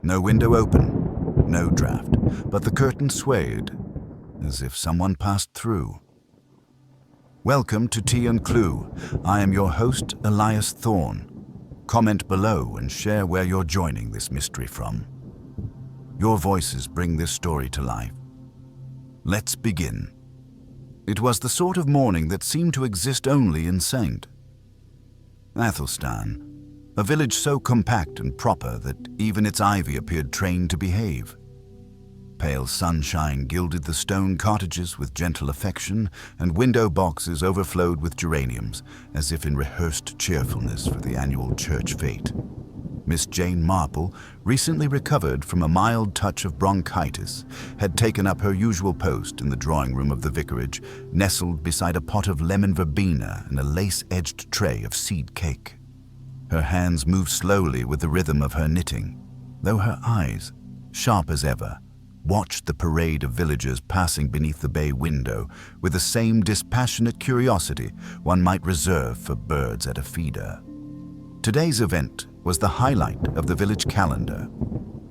No window open, no draft, but the curtain swayed, as if someone passed through. Welcome to Tea and Clue. I am your host, Elias Thorne. Comment below and share where you're joining this mystery from. Your voices bring this story to life. Let's begin. It was the sort of morning that seemed to exist only in St. Athelstan, a village so compact and proper that even its ivy appeared trained to behave. Pale sunshine gilded the stone cottages with gentle affection, and window boxes overflowed with geraniums, as if in rehearsed cheerfulness for the annual church fete. Miss Jane Marple, recently recovered from a mild touch of bronchitis, had taken up her usual post in the drawing room of the vicarage, nestled beside a pot of lemon verbena and a lace-edged tray of seed cake. Her hands moved slowly with the rhythm of her knitting, though her eyes, sharp as ever, watched the parade of villagers passing beneath the bay window with the same dispassionate curiosity one might reserve for birds at a feeder. Today's event was the highlight of the village calendar,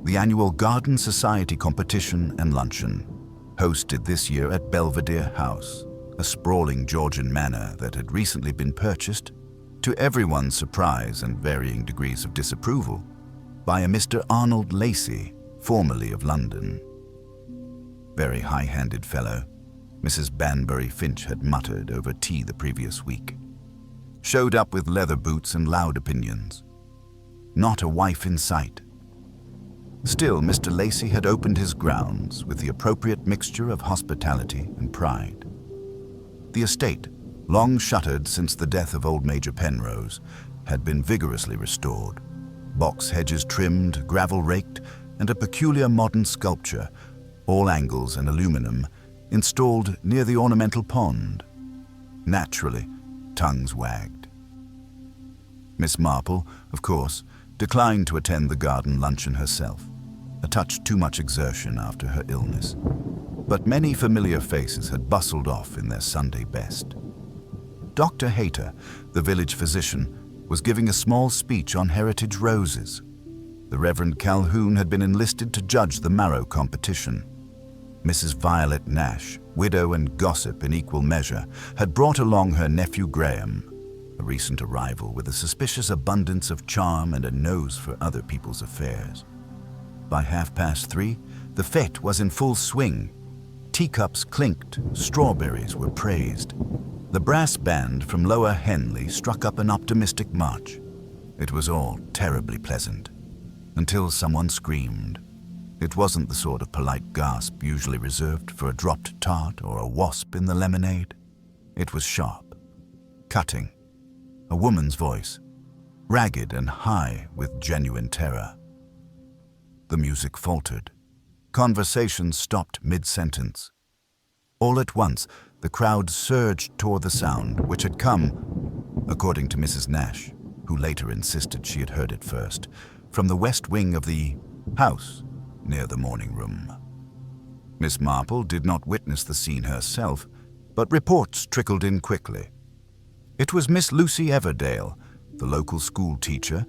the annual Garden Society competition and luncheon, hosted this year at Belvedere House, a sprawling Georgian manor that had recently been purchased, to everyone's surprise and varying degrees of disapproval, by a Mr. Arnold Lacey, formerly of London. Very high-handed fellow, Mrs. Banbury Finch had muttered over tea the previous week. Showed up with leather boots and loud opinions. Not a wife in sight. Still, Mr. Lacey had opened his grounds with the appropriate mixture of hospitality and pride. The estate, long shuttered since the death of old Major Penrose, had been vigorously restored. Box hedges trimmed, gravel raked, and a peculiar modern sculpture, all angles and aluminum, installed near the ornamental pond. Naturally, tongues wagged. Miss Marple, of course, declined to attend the garden luncheon herself, a touch too much exertion after her illness. But many familiar faces had bustled off in their Sunday best. Dr. Hayter, the village physician, was giving a small speech on heritage roses. The Reverend Calhoun had been enlisted to judge the marrow competition. Mrs. Violet Nash, widow and gossip in equal measure, had brought along her nephew Graham, a recent arrival with a suspicious abundance of charm and a nose for other people's affairs. By 3:30, the fete was in full swing. Teacups clinked, strawberries were praised. The brass band from Lower Henley struck up an optimistic march. It was all terribly pleasant, until someone screamed. It wasn't the sort of polite gasp usually reserved for a dropped tart or a wasp in the lemonade. It was sharp, cutting, a woman's voice, ragged and high with genuine terror. The music faltered. Conversation stopped mid-sentence. All at once, the crowd surged toward the sound, which had come, according to Mrs. Nash, who later insisted she had heard it first, from the west wing of the house near the morning room. Miss Marple did not witness the scene herself, but reports trickled in quickly. It was Miss Lucy Everdale, the local school teacher,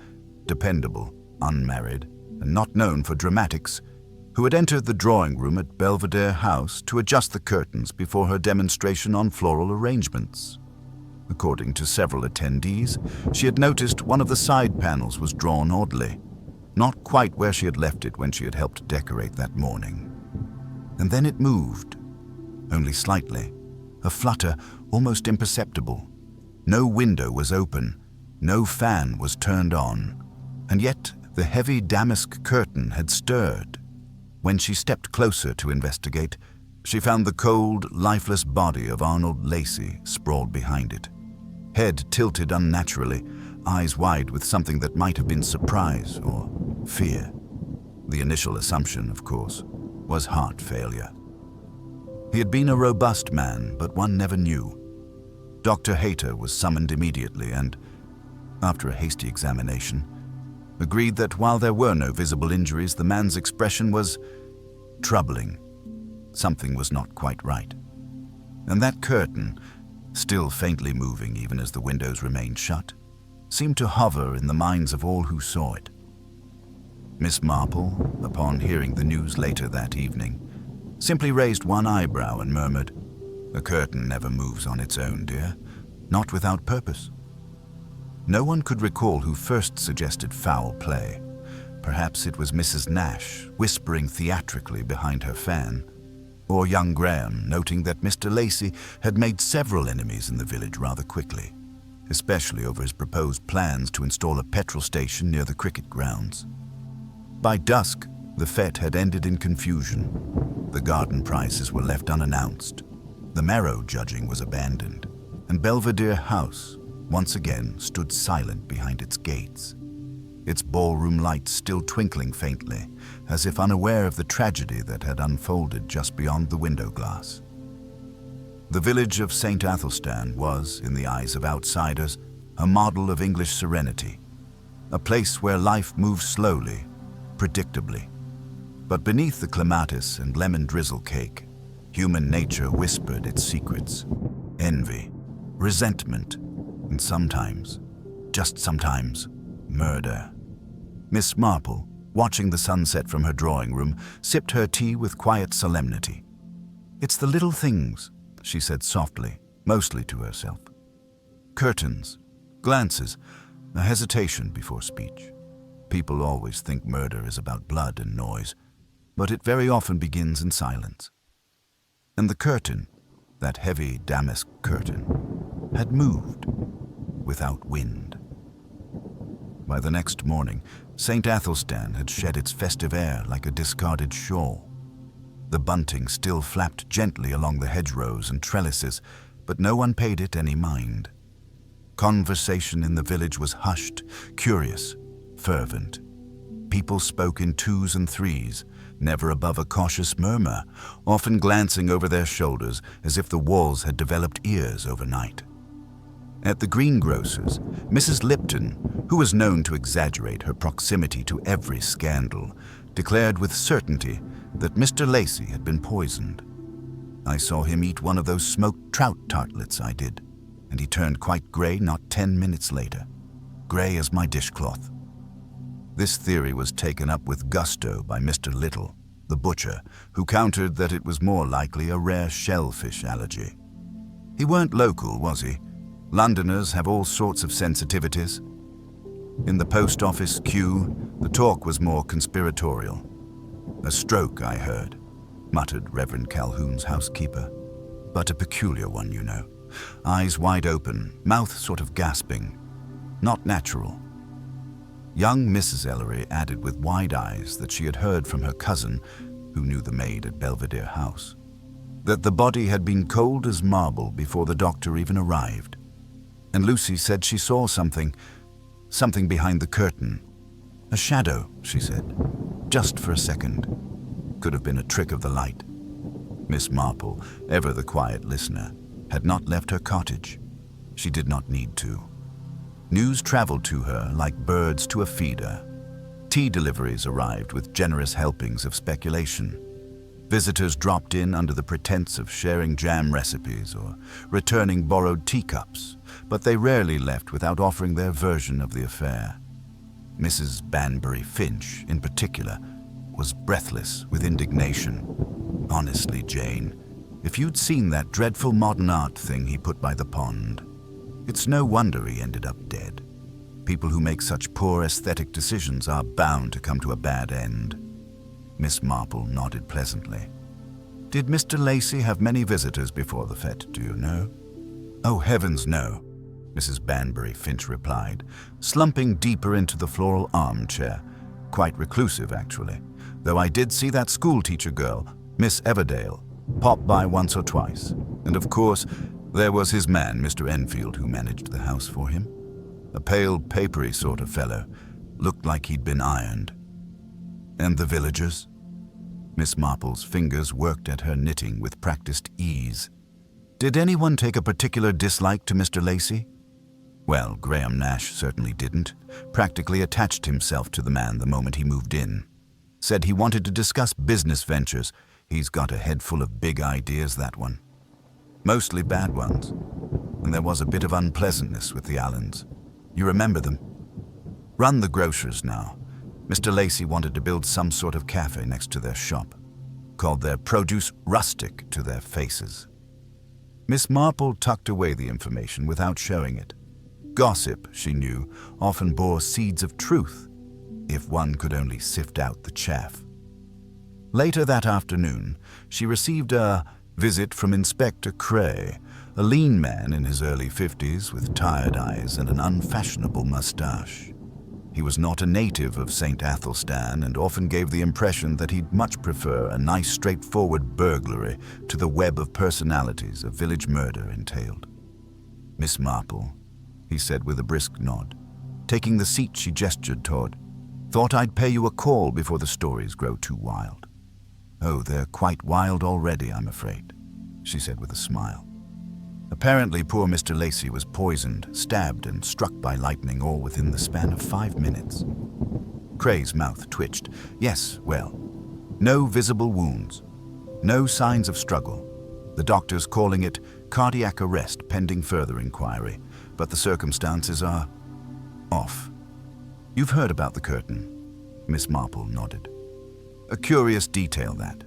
dependable, unmarried, and not known for dramatics, who had entered the drawing room at Belvedere House to adjust the curtains before her demonstration on floral arrangements. According to several attendees, she had noticed one of the side panels was drawn oddly, not quite where she had left it when she had helped decorate that morning. And then it moved, only slightly, a flutter almost imperceptible. No window was open, no fan was turned on, and yet the heavy damask curtain had stirred. When she stepped closer to investigate, she found the cold, lifeless body of Arnold Lacey sprawled behind it. Head tilted unnaturally, eyes wide with something that might have been surprise or fear. The initial assumption, of course, was heart failure. He had been a robust man, but one never knew. Dr. Hayter was summoned immediately and, after a hasty examination, agreed that while there were no visible injuries, the man's expression was troubling. Something was not quite right. And that curtain, still faintly moving even as the windows remained shut, seemed to hover in the minds of all who saw it. Miss Marple, upon hearing the news later that evening, simply raised one eyebrow and murmured, "A curtain never moves on its own, dear, not without purpose." No one could recall who first suggested foul play. Perhaps it was Mrs. Nash, whispering theatrically behind her fan, or young Graham, noting that Mr. Lacey had made several enemies in the village rather quickly, especially over his proposed plans to install a petrol station near the cricket grounds. By dusk, the fete had ended in confusion. The garden prizes were left unannounced. The marrow judging was abandoned, and Belvedere House once again stood silent behind its gates, its ballroom lights still twinkling faintly, as if unaware of the tragedy that had unfolded just beyond the window glass. The village of St. Athelstan was, in the eyes of outsiders, a model of English serenity, a place where life moved slowly, predictably. But beneath the clematis and lemon drizzle cake, human nature whispered its secrets: envy, resentment, and sometimes, just sometimes, murder. Miss Marple, watching the sunset from her drawing room, sipped her tea with quiet solemnity. "It's the little things," she said softly, mostly to herself. Curtains, glances, a hesitation before speech. People always think murder is about blood and noise, but it very often begins in silence. And the curtain, that heavy damask curtain, had moved without wind. By the next morning, St. Athelstan had shed its festive air like a discarded shawl. The bunting still flapped gently along the hedgerows and trellises, but no one paid it any mind. Conversation in the village was hushed, curious, fervent. People spoke in twos and threes, never above a cautious murmur, often glancing over their shoulders as if the walls had developed ears overnight. At the greengrocer's, Mrs. Lipton, who was known to exaggerate her proximity to every scandal, declared with certainty that Mr. Lacey had been poisoned. I saw him eat one of those smoked trout tartlets I did, and he turned quite gray not 10 minutes later, gray as my dishcloth. This theory was taken up with gusto by Mr. Little, the butcher, who countered that it was more likely a rare shellfish allergy. He weren't local, was he? Londoners have all sorts of sensitivities. In the post office queue, the talk was more conspiratorial. "A stroke, I heard," muttered Reverend Calhoun's housekeeper. "But a peculiar one, you know. Eyes wide open, mouth sort of gasping. Not natural." Young Mrs. Ellery added with wide eyes that she had heard from her cousin, who knew the maid at Belvedere House, that the body had been cold as marble before the doctor even arrived. And Lucy said she saw something behind the curtain. "A shadow," she said, "just for a second. Could have been a trick of the light." Miss Marple, ever the quiet listener, had not left her cottage. She did not need to. News traveled to her like birds to a feeder. Tea deliveries arrived with generous helpings of speculation. Visitors dropped in under the pretense of sharing jam recipes or returning borrowed teacups, but they rarely left without offering their version of the affair. Mrs. Banbury Finch, in particular, was breathless with indignation. "Honestly, Jane, if you'd seen that dreadful modern art thing he put by the pond, it's no wonder he ended up dead. People who make such poor aesthetic decisions are bound to come to a bad end." Miss Marple nodded pleasantly. "Did Mr. Lacey have many visitors before the fete, do you know?" "Oh, heavens, no," Mrs. Banbury Finch replied, slumping deeper into the floral armchair. Quite reclusive, actually, though I did see that schoolteacher girl, Miss Everdale, pop by once or twice. And of course, there was his man, Mr. Enfield, who managed the house for him. A pale, papery sort of fellow, looked like he'd been ironed. And the villagers? Miss Marple's fingers worked at her knitting with practiced ease. Did anyone take a particular dislike to Mr. Lacey? Well, Graham Nash certainly didn't. Practically attached himself to the man the moment he moved in. Said he wanted to discuss business ventures. He's got a head full of big ideas, that one. Mostly bad ones. And there was a bit of unpleasantness with the Allens. You remember them? Run the grocers now. Mr. Lacey wanted to build some sort of cafe next to their shop, called their produce rustic to their faces. Miss Marple tucked away the information without showing it. Gossip, she knew, often bore seeds of truth, if one could only sift out the chaff. Later that afternoon, she received a visit from Inspector Cray, a lean man in his early 50s with tired eyes and an unfashionable mustache. He was not a native of St. Athelstan and often gave the impression that he'd much prefer a nice straightforward burglary to the web of personalities a village murder entailed. "Miss Marple," he said with a brisk nod. Taking the seat she gestured toward. "Thought I'd pay you a call before the stories grow too wild." "Oh, they're quite wild already, I'm afraid," she said with a smile. Apparently, poor Mr. Lacey was poisoned, stabbed, and struck by lightning all within the span of 5 minutes. Cray's mouth twitched. "Yes, well, no visible wounds, no signs of struggle. The doctors calling it cardiac arrest pending further inquiry, but the circumstances are off." "You've heard about the curtain?" Miss Marple nodded. "A curious detail that.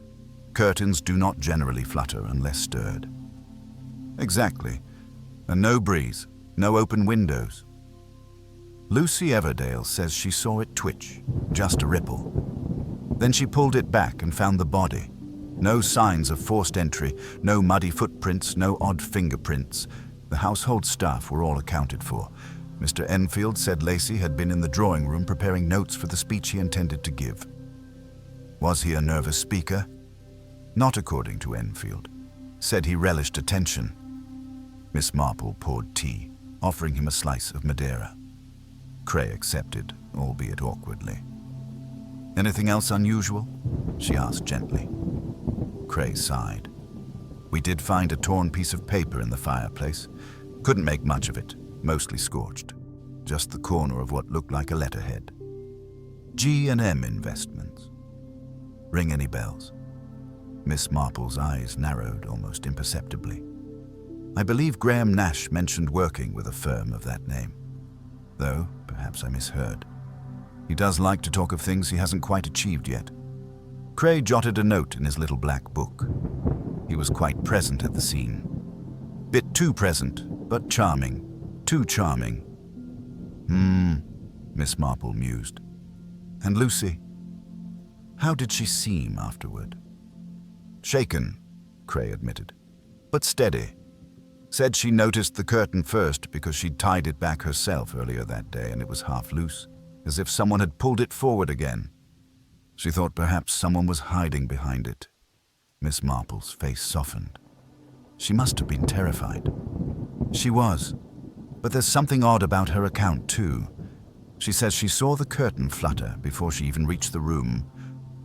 Curtains do not generally flutter unless stirred." "Exactly. And no breeze, no open windows." "Lucy Everdale says she saw it twitch, just a ripple. Then she pulled it back and found the body. No signs of forced entry, no muddy footprints, no odd fingerprints. The household staff were all accounted for. Mr. Enfield said Lacey had been in the drawing room preparing notes for the speech he intended to give." "Was he a nervous speaker?" "Not according to Enfield. Said he relished attention." Miss Marple poured tea, offering him a slice of Madeira. Cray accepted, albeit awkwardly. "Anything else unusual?" she asked gently. Cray sighed. "We did find a torn piece of paper in the fireplace. Couldn't make much of it, mostly scorched. Just the corner of what looked like a letterhead. G&M Investments. Ring any bells?" Miss Marple's eyes narrowed almost imperceptibly. "I believe Graham Nash mentioned working with a firm of that name. Though, perhaps I misheard. He does like to talk of things he hasn't quite achieved yet." Cray jotted a note in his little black book. He was quite present at the scene. Bit too present, but charming. Too charming. Miss Marple mused. "And Lucy? How did she seem afterward?" "Shaken," Cray admitted, "but steady. Said she noticed the curtain first because she'd tied it back herself earlier that day and it was half loose, as if someone had pulled it forward again. She thought perhaps someone was hiding behind it." Miss Marple's face softened. "She must have been terrified." "She was. But there's something odd about her account, too. She says she saw the curtain flutter before she even reached the room,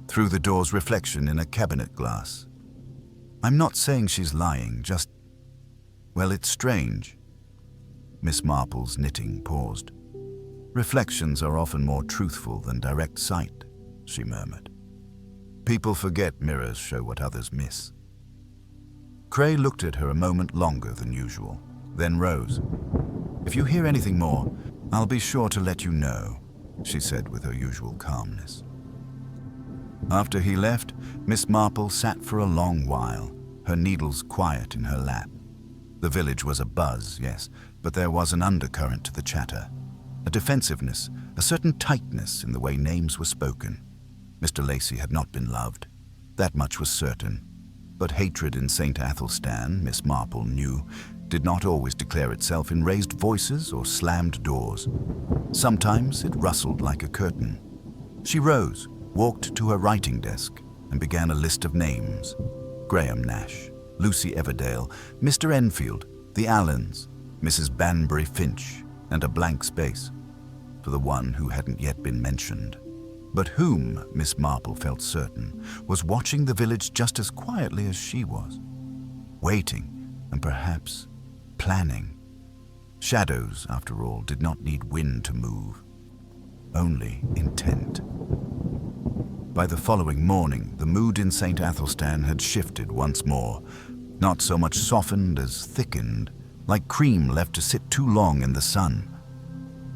through the door's reflection in a cabinet glass. I'm not saying she's lying, just... well, it's strange." Miss Marple's knitting paused. "Reflections are often more truthful than direct sight," she murmured. "People forget mirrors show what others miss." Cray looked at her a moment longer than usual, then rose. "If you hear anything more, I'll be sure to let you know," she said with her usual calmness. After he left, Miss Marple sat for a long while, her needles quiet in her lap. The village was abuzz, yes, but there was an undercurrent to the chatter. A defensiveness, a certain tightness in the way names were spoken. Mr. Lacey had not been loved. That much was certain. But hatred in St. Athelstan, Miss Marple knew, did not always declare itself in raised voices or slammed doors. Sometimes it rustled like a curtain. She rose, walked to her writing desk, and began a list of names. Graham Nash, Lucy Everdale, Mr. Enfield, the Allens, Mrs. Banbury Finch, and a blank space for the one who hadn't yet been mentioned, but whom, Miss Marple felt certain, was watching the village just as quietly as she was, waiting and perhaps planning. Shadows, after all, did not need wind to move, only intent. By the following morning, the mood in St. Athelstan had shifted once more, not so much softened as thickened, like cream left to sit too long in the sun.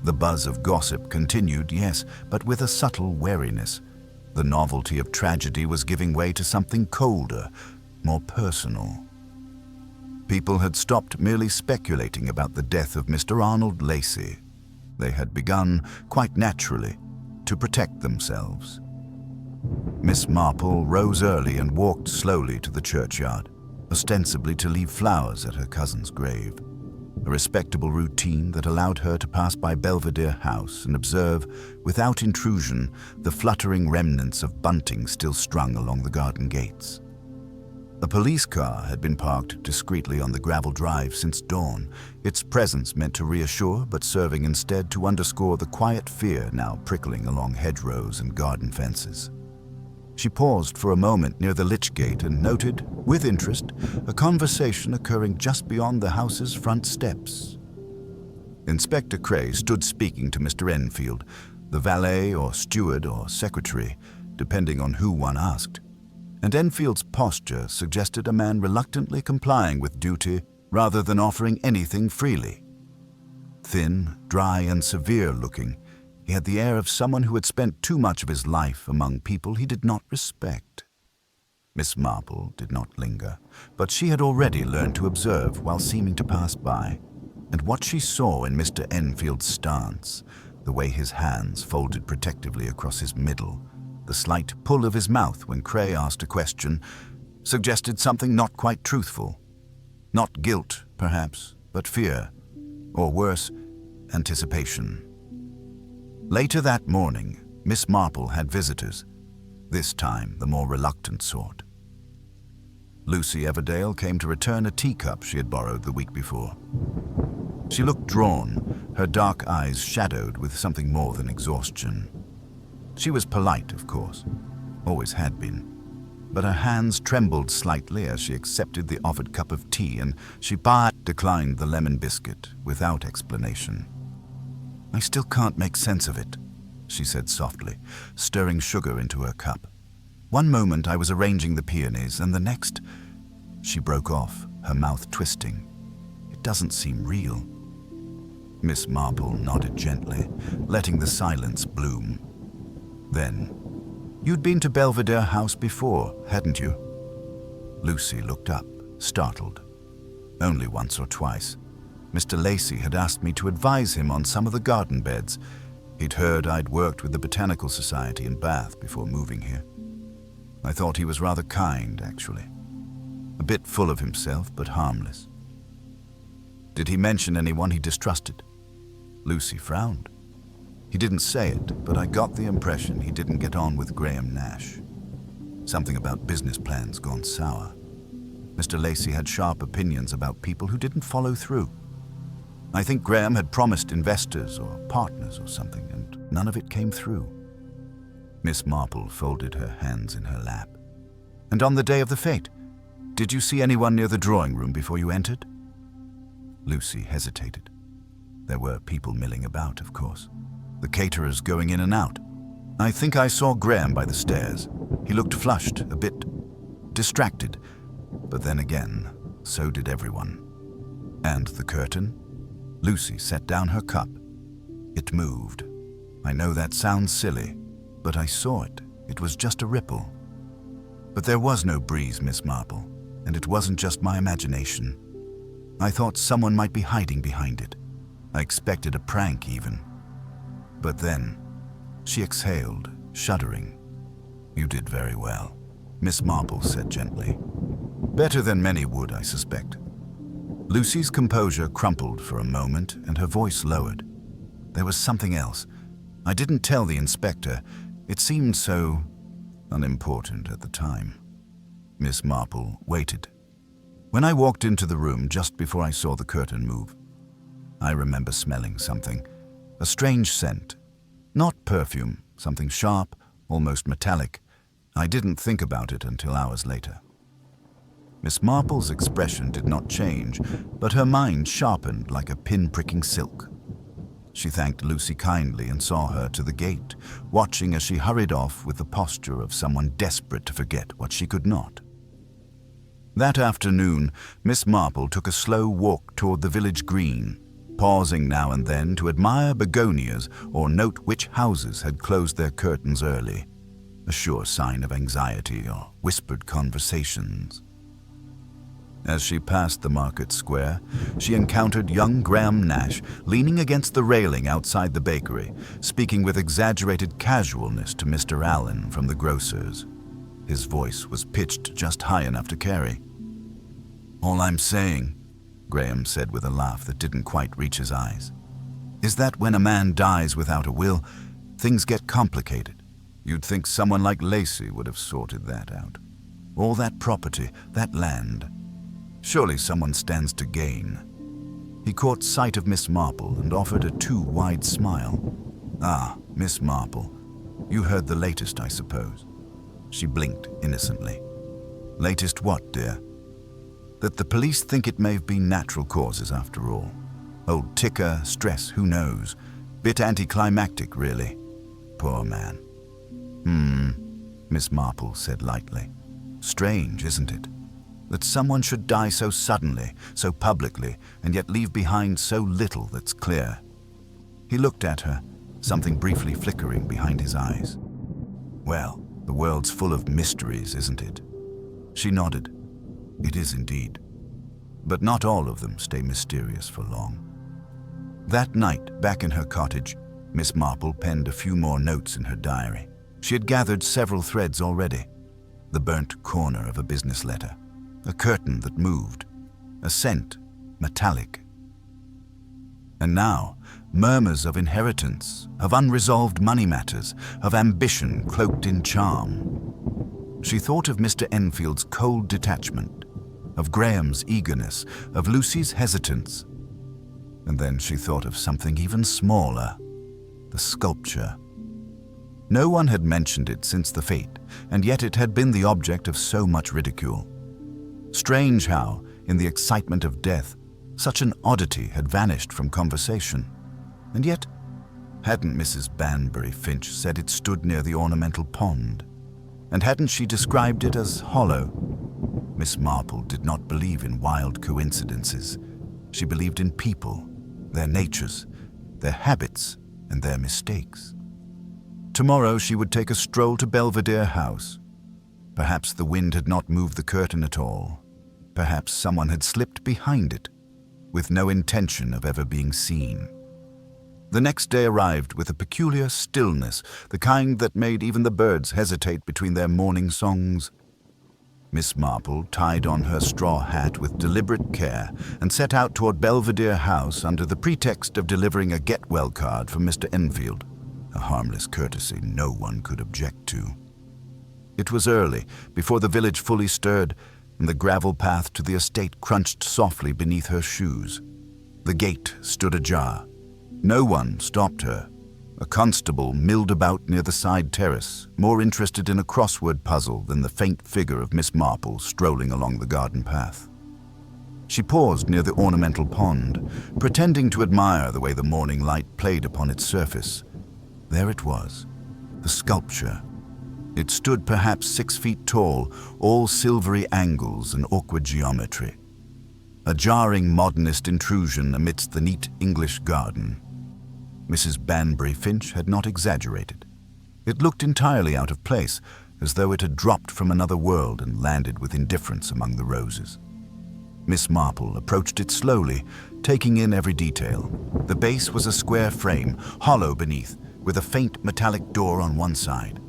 The buzz of gossip continued, yes, but with a subtle wariness. The novelty of tragedy was giving way to something colder, more personal. People had stopped merely speculating about the death of Mr. Arnold Lacey. They had begun, quite naturally, to protect themselves. Miss Marple rose early and walked slowly to the churchyard, ostensibly to leave flowers at her cousin's grave. A respectable routine that allowed her to pass by Belvedere House and observe, without intrusion, the fluttering remnants of bunting still strung along the garden gates. A police car had been parked discreetly on the gravel drive since dawn, its presence meant to reassure but serving instead to underscore the quiet fear now prickling along hedgerows and garden fences. She paused for a moment near the lich gate and noted, with interest, a conversation occurring just beyond the house's front steps. Inspector Cray stood speaking to Mr. Enfield, the valet or steward or secretary, depending on who one asked, and Enfield's posture suggested a man reluctantly complying with duty rather than offering anything freely. Thin, dry, and severe-looking, he had the air of someone who had spent too much of his life among people he did not respect. Miss Marple did not linger, but she had already learned to observe while seeming to pass by, and what she saw in Mr. Enfield's stance, the way his hands folded protectively across his middle, the slight pull of his mouth when Cray asked a question, suggested something not quite truthful. Not guilt, perhaps, but fear, or worse, anticipation. Later that morning, Miss Marple had visitors, this time the more reluctant sort. Lucy Everdale came to return a teacup she had borrowed the week before. She looked drawn, her dark eyes shadowed with something more than exhaustion. She was polite, of course, always had been, but her hands trembled slightly as she accepted the offered cup of tea, and she declined the lemon biscuit without explanation. "I still can't make sense of it," she said softly, stirring sugar into her cup. "One moment I was arranging the peonies, and the next—" She broke off, her mouth twisting. "It doesn't seem real." Miss Marple nodded gently, letting the silence bloom. Then, "You'd been to Belvedere House before, hadn't you?" Lucy looked up, startled. "Only once or twice. Mr. Lacey had asked me to advise him on some of the garden beds. He'd heard I'd worked with the Botanical Society in Bath before moving here. I thought he was rather kind, actually. A bit full of himself, but harmless." "Did he mention anyone he distrusted?" Lucy frowned. "He didn't say it, but I got the impression he didn't get on with Graham Nash. Something about business plans gone sour. Mr. Lacey had sharp opinions about people who didn't follow through. I think Graham had promised investors or partners or something, and none of it came through." Miss Marple folded her hands in her lap. "And on the day of the fete, did you see anyone near the drawing room before you entered?" Lucy hesitated. There were people milling about, of course. The caterers going in and out. "I think I saw Graham by the stairs. He looked flushed, a bit distracted. But then again, so did everyone." "And the curtain?" Lucy set down her cup. "It moved. I know that sounds silly, but I saw it. It was just a ripple. But there was no breeze, Miss Marple, and it wasn't just my imagination. I thought someone might be hiding behind it. I expected a prank even. But then," she exhaled, shuddering. "You did very well," Miss Marple said gently. "Better than many would, I suspect." Lucy's composure crumpled for a moment, and her voice lowered. "There was something else. I didn't tell the inspector. It seemed so unimportant at the time." Miss Marple waited. "When I walked into the room just before I saw the curtain move, I remember smelling something, a strange scent. Not perfume, something sharp, almost metallic. I didn't think about it until hours later." Miss Marple's expression did not change, but her mind sharpened like a pin-pricking silk. She thanked Lucy kindly and saw her to the gate, watching as she hurried off with the posture of someone desperate to forget what she could not. That afternoon, Miss Marple took a slow walk toward the village green, pausing now and then to admire begonias or note which houses had closed their curtains early, a sure sign of anxiety or whispered conversations. As she passed the market square, she encountered young Graham Nash leaning against the railing outside the bakery, speaking with exaggerated casualness to Mr. Allen from the grocer's. His voice was pitched just high enough to carry. "All I'm saying," Graham said with a laugh that didn't quite reach his eyes, "is that when a man dies without a will, things get complicated. You'd think someone like Lacey would have sorted that out. All that property, that land. Surely someone stands to gain." He caught sight of Miss Marple and offered a too wide smile. "Ah, Miss Marple, you heard the latest, I suppose." She blinked innocently. "Latest what, dear?" "That the police think it may have been natural causes after all. Old ticker, stress, who knows. Bit anticlimactic, really. Poor man." Miss Marple said lightly. "Strange, isn't it? That someone should die so suddenly, so publicly, and yet leave behind so little that's clear." He looked at her, something briefly flickering behind his eyes. "Well, the world's full of mysteries, isn't it?" She nodded. "It is indeed. But not all of them stay mysterious for long." That night, back in her cottage, Miss Marple penned a few more notes in her diary. She had gathered several threads already. The burnt corner of a business letter, a curtain that moved, a scent, metallic. And now, murmurs of inheritance, of unresolved money matters, of ambition cloaked in charm. She thought of Mr. Enfield's cold detachment, of Graham's eagerness, of Lucy's hesitance. And then she thought of something even smaller, the sculpture. No one had mentioned it since the fete, and yet it had been the object of so much ridicule. Strange how, in the excitement of death, such an oddity had vanished from conversation. And yet, hadn't Mrs. Banbury Finch said it stood near the ornamental pond? And hadn't she described it as hollow? Miss Marple did not believe in wild coincidences. She believed in people, their natures, their habits, and their mistakes. Tomorrow she would take a stroll to Belvedere House. Perhaps the wind had not moved the curtain at all. Perhaps someone had slipped behind it, with no intention of ever being seen. The next day arrived with a peculiar stillness, the kind that made even the birds hesitate between their morning songs. Miss Marple tied on her straw hat with deliberate care and set out toward Belvedere House under the pretext of delivering a get-well card from Mr. Enfield, a harmless courtesy no one could object to. It was early, before the village fully stirred, and the gravel path to the estate crunched softly beneath her shoes. The gate stood ajar. No one stopped her. A constable milled about near the side terrace, more interested in a crossword puzzle than the faint figure of Miss Marple strolling along the garden path. She paused near the ornamental pond, pretending to admire the way the morning light played upon its surface. There it was, the sculpture. It stood perhaps 6 feet tall, all silvery angles and awkward geometry. A jarring modernist intrusion amidst the neat English garden. Mrs. Banbury Finch had not exaggerated. It looked entirely out of place, as though it had dropped from another world and landed with indifference among the roses. Miss Marple approached it slowly, taking in every detail. The base was a square frame, hollow beneath, with a faint metallic door on one side.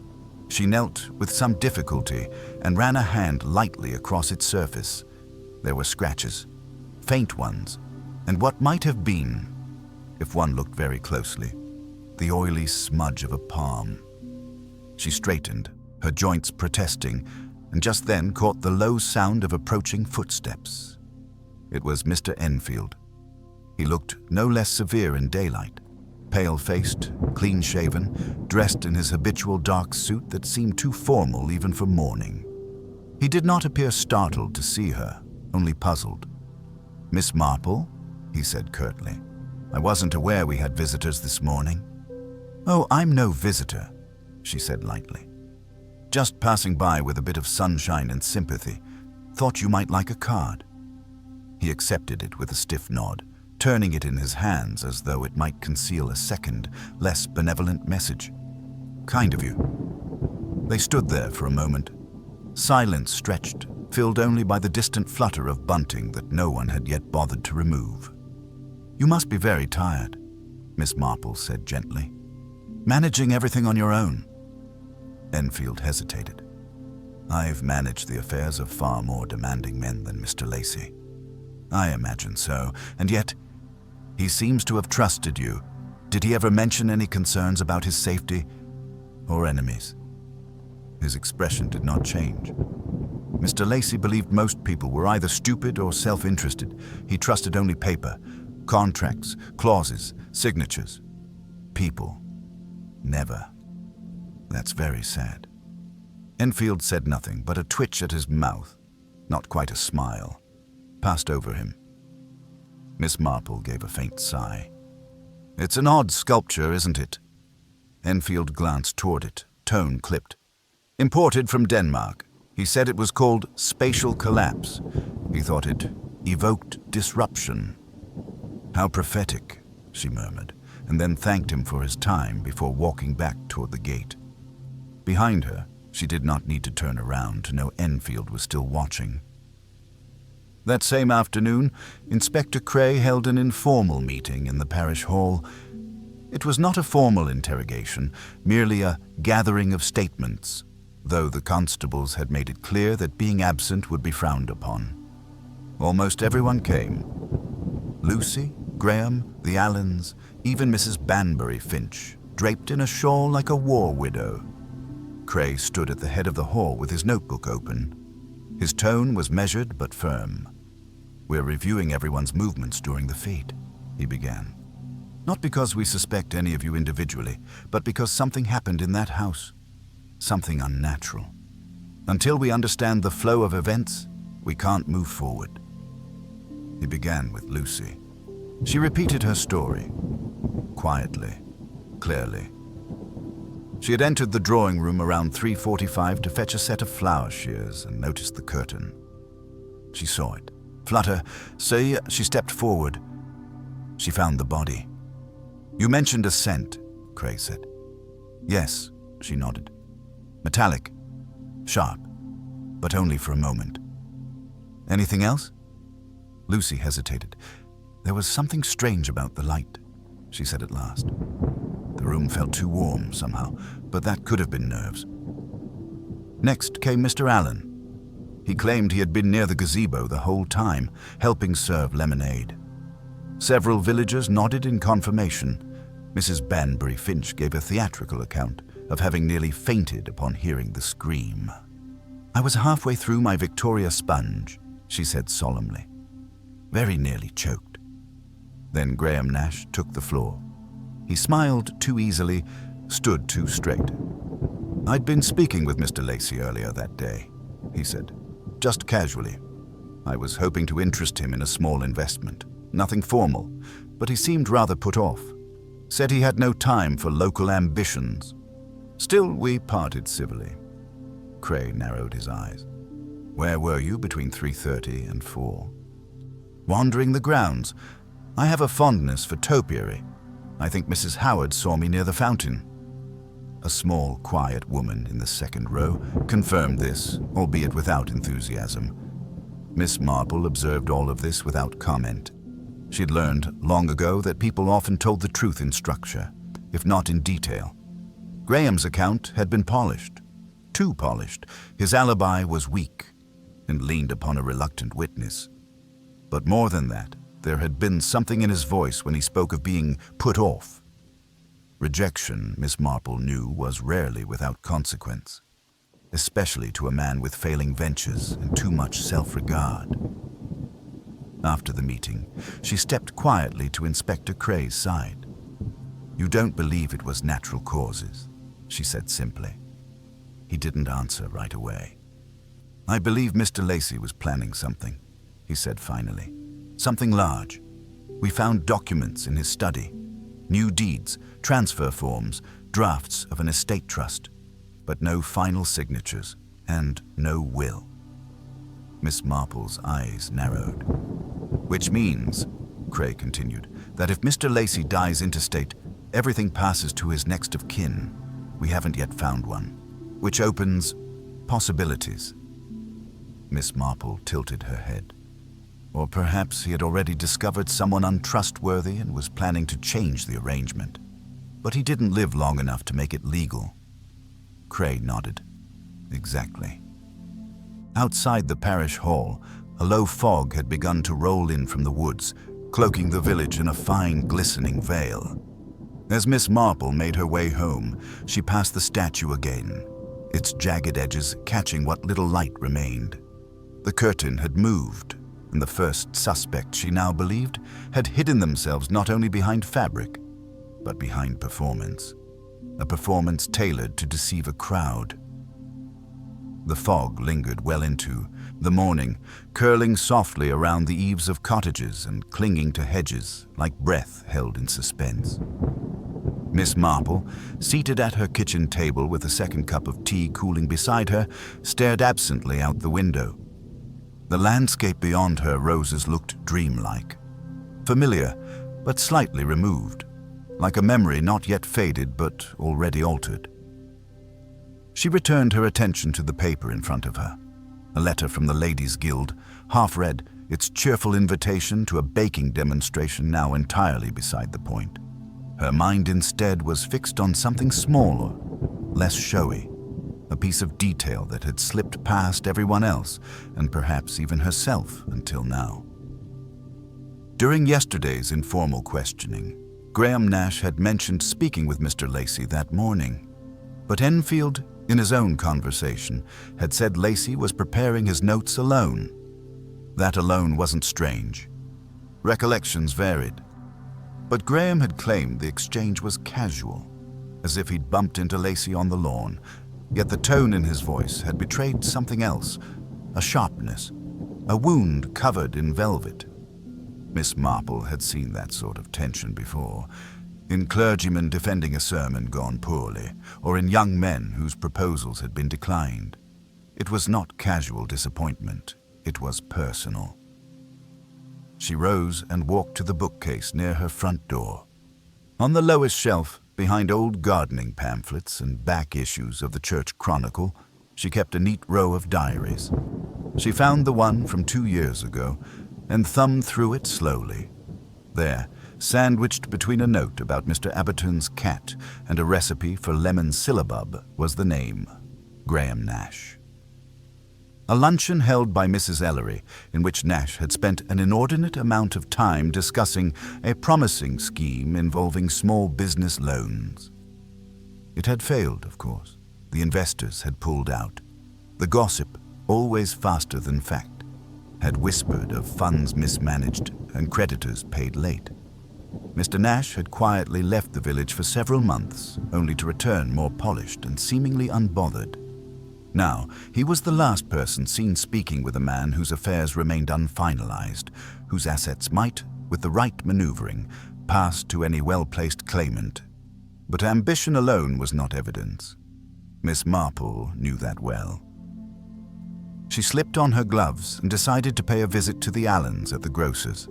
She knelt with some difficulty and ran a hand lightly across its surface. There were scratches, faint ones, and what might have been, if one looked very closely, the oily smudge of a palm. She straightened, her joints protesting, and just then caught the low sound of approaching footsteps. It was Mr. Enfield. He looked no less severe in daylight, pale-faced, clean-shaven, dressed in his habitual dark suit that seemed too formal even for morning. He did not appear startled to see her, only puzzled. "Miss Marple?" he said curtly. "I wasn't aware we had visitors this morning." "Oh, I'm no visitor," she said lightly. "Just passing by with a bit of sunshine and sympathy. Thought you might like a card." He accepted it with a stiff nod, turning it in his hands as though it might conceal a second, less benevolent message. "Kind of you." They stood there for a moment, silence stretched, filled only by the distant flutter of bunting that no one had yet bothered to remove. "You must be very tired," Miss Marple said gently. "Managing everything on your own." Enfield hesitated. "I've managed the affairs of far more demanding men than Mr. Lacey." "I imagine so, and yet he seems to have trusted you. Did he ever mention any concerns about his safety or enemies?" His expression did not change. Mr. Lacey believed most people were either stupid or self-interested. He trusted only paper, contracts, clauses, signatures. People. Never. That's very sad. Enfield said nothing, but a twitch at his mouth, not quite a smile, passed over him. Miss Marple gave a faint sigh. "It's an odd sculpture, isn't it?" Enfield glanced toward it, tone clipped. "Imported from Denmark. He said it was called spatial collapse. He thought it evoked disruption." "How prophetic," she murmured, and then thanked him for his time before walking back toward the gate. Behind her, she did not need to turn around to know Enfield was still watching. That same afternoon, Inspector Cray held an informal meeting in the parish hall. It was not a formal interrogation, merely a gathering of statements, though the constables had made it clear that being absent would be frowned upon. Almost everyone came. Lucy, Graham, the Allens, even Mrs. Banbury Finch, draped in a shawl like a war widow. Cray stood at the head of the hall with his notebook open. His tone was measured but firm. "We're reviewing everyone's movements during the fete," he began. "Not because we suspect any of you individually, but because something happened in that house. Something unnatural. Until we understand the flow of events, we can't move forward." He began with Lucy. She repeated her story, quietly, clearly. She had entered the drawing room around 3:45 to fetch a set of flower shears and noticed the curtain. She saw it. Flutter, see, she stepped forward. She found the body. "You mentioned a scent," Cray said. "Yes," she nodded. "Metallic. Sharp. But only for a moment." "Anything else?" Lucy hesitated. "There was something strange about the light," she said at last. The room felt too warm somehow, but that could have been nerves. Next came Mr. Allen. He claimed he had been near the gazebo the whole time, helping serve lemonade. Several villagers nodded in confirmation. Mrs. Banbury Finch gave a theatrical account of having nearly fainted upon hearing the scream. "I was halfway through my Victoria sponge," she said solemnly. "Very nearly choked." Then Graham Nash took the floor. He smiled too easily, stood too straight. "I'd been speaking with Mr. Lacey earlier that day," he said, "just casually. I was hoping to interest him in a small investment. Nothing formal, but he seemed rather put off. Said he had no time for local ambitions. Still, we parted civilly." Cray narrowed his eyes. "Where were you between 3:30 and 4? "Wandering the grounds. I have a fondness for topiary. I think Mrs. Howard saw me near the fountain." A small, quiet woman in the second row confirmed this, albeit without enthusiasm. Miss Marple observed all of this without comment. She'd learned long ago that people often told the truth in structure, if not in detail. Graham's account had been polished. Too polished. His alibi was weak and leaned upon a reluctant witness. But more than that, there had been something in his voice when he spoke of being put off. Rejection, Miss Marple knew, was rarely without consequence, especially to a man with failing ventures and too much self-regard. After the meeting, she stepped quietly to Inspector Cray's side. "You don't believe it was natural causes," she said simply. He didn't answer right away. "I believe Mr. Lacey was planning something," he said finally. "Something large. We found documents in his study. New deeds, transfer forms, drafts of an estate trust, but no final signatures and no will." Miss Marple's eyes narrowed. "Which means," Cray continued, that if Mr. Lacey dies interstate, everything passes to his next of kin. We haven't yet found one, which opens possibilities. Miss Marple tilted her head. Or perhaps he had already discovered someone untrustworthy and was planning to change the arrangement. But he didn't live long enough to make it legal. Cray nodded. Exactly. Outside the parish hall, a low fog had begun to roll in from the woods, cloaking the village in a fine, glistening veil. As Miss Marple made her way home, she passed the statue again, its jagged edges catching what little light remained. The curtain had moved, and the first suspects, she now believed, had hidden themselves not only behind fabric, but behind performance. A performance tailored to deceive a crowd. The fog lingered well into the morning, curling softly around the eaves of cottages and clinging to hedges like breath held in suspense. Miss Marple, seated at her kitchen table with a second cup of tea cooling beside her, stared absently out the window. The landscape beyond her roses looked dreamlike, familiar but slightly removed, like a memory not yet faded but already altered. She returned her attention to the paper in front of her, a letter from the Ladies' Guild, half read, its cheerful invitation to a baking demonstration now entirely beside the point. Her mind instead was fixed on something smaller, less showy, a piece of detail that had slipped past everyone else, and perhaps even herself until now. During yesterday's informal questioning, Graham Nash had mentioned speaking with Mr. Lacey that morning, but Enfield, in his own conversation, had said Lacey was preparing his notes alone. That alone wasn't strange. Recollections varied. But Graham had claimed the exchange was casual, as if he'd bumped into Lacey on the lawn, yet the tone in his voice had betrayed something else, a sharpness, a wound covered in velvet. Miss Marple had seen that sort of tension before, in clergymen defending a sermon gone poorly, or in young men whose proposals had been declined. It was not casual disappointment, it was personal. She rose and walked to the bookcase near her front door. On the lowest shelf, behind old gardening pamphlets and back issues of the Church Chronicle, she kept a neat row of diaries. She found the one from 2 years ago and thumbed through it slowly. There, sandwiched between a note about Mr. Abberton's cat and a recipe for lemon syllabub, was the name, Graham Nash. A luncheon held by Mrs. Ellery, in which Nash had spent an inordinate amount of time discussing a promising scheme involving small business loans. It had failed, of course. The investors had pulled out. The gossip, always faster than fact, had whispered of funds mismanaged and creditors paid late. Mr. Nash had quietly left the village for several months, only to return more polished and seemingly unbothered. Now, he was the last person seen speaking with a man whose affairs remained unfinalized, whose assets might, with the right maneuvering, pass to any well-placed claimant. But ambition alone was not evidence. Miss Marple knew that well. She slipped on her gloves and decided to pay a visit to the Allens at the grocer's.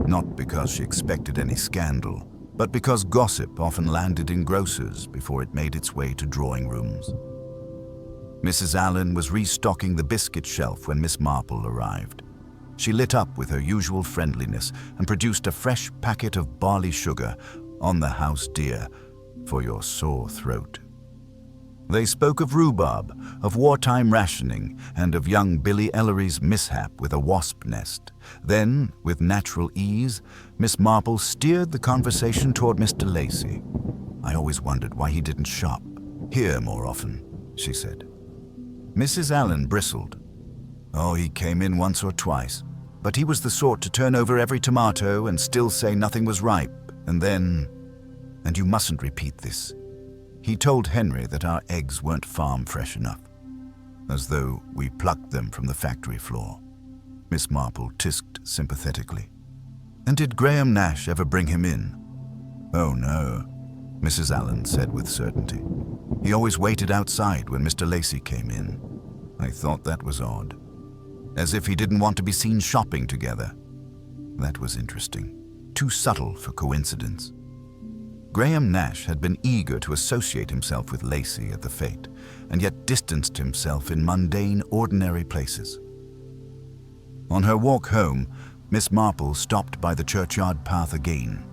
Not because she expected any scandal, but because gossip often landed in grocers before it made its way to drawing rooms. Mrs. Allen was restocking the biscuit shelf when Miss Marple arrived. She lit up with her usual friendliness and produced a fresh packet of barley sugar, on the house dear, for your sore throat. They spoke of rhubarb, of wartime rationing, and of young Billy Ellery's mishap with a wasp nest. Then, with natural ease, Miss Marple steered the conversation toward Mr. Lacey. I always wondered why he didn't shop here more often, she said. Mrs. Allen bristled. Oh, he came in once or twice, but he was the sort to turn over every tomato and still say nothing was ripe, and then... And you mustn't repeat this. He told Henry that our eggs weren't farm fresh enough, as though we plucked them from the factory floor. Miss Marple tisked sympathetically. And did Graham Nash ever bring him in? Oh no, Mrs. Allen said with certainty. He always waited outside when Mr. Lacey came in. I thought that was odd. As if he didn't want to be seen shopping together. That was interesting. too subtle for coincidence. Graham Nash had been eager to associate himself with Lacey at the fete, and yet distanced himself in mundane, ordinary places. On her walk home, Miss Marple stopped by the churchyard path again.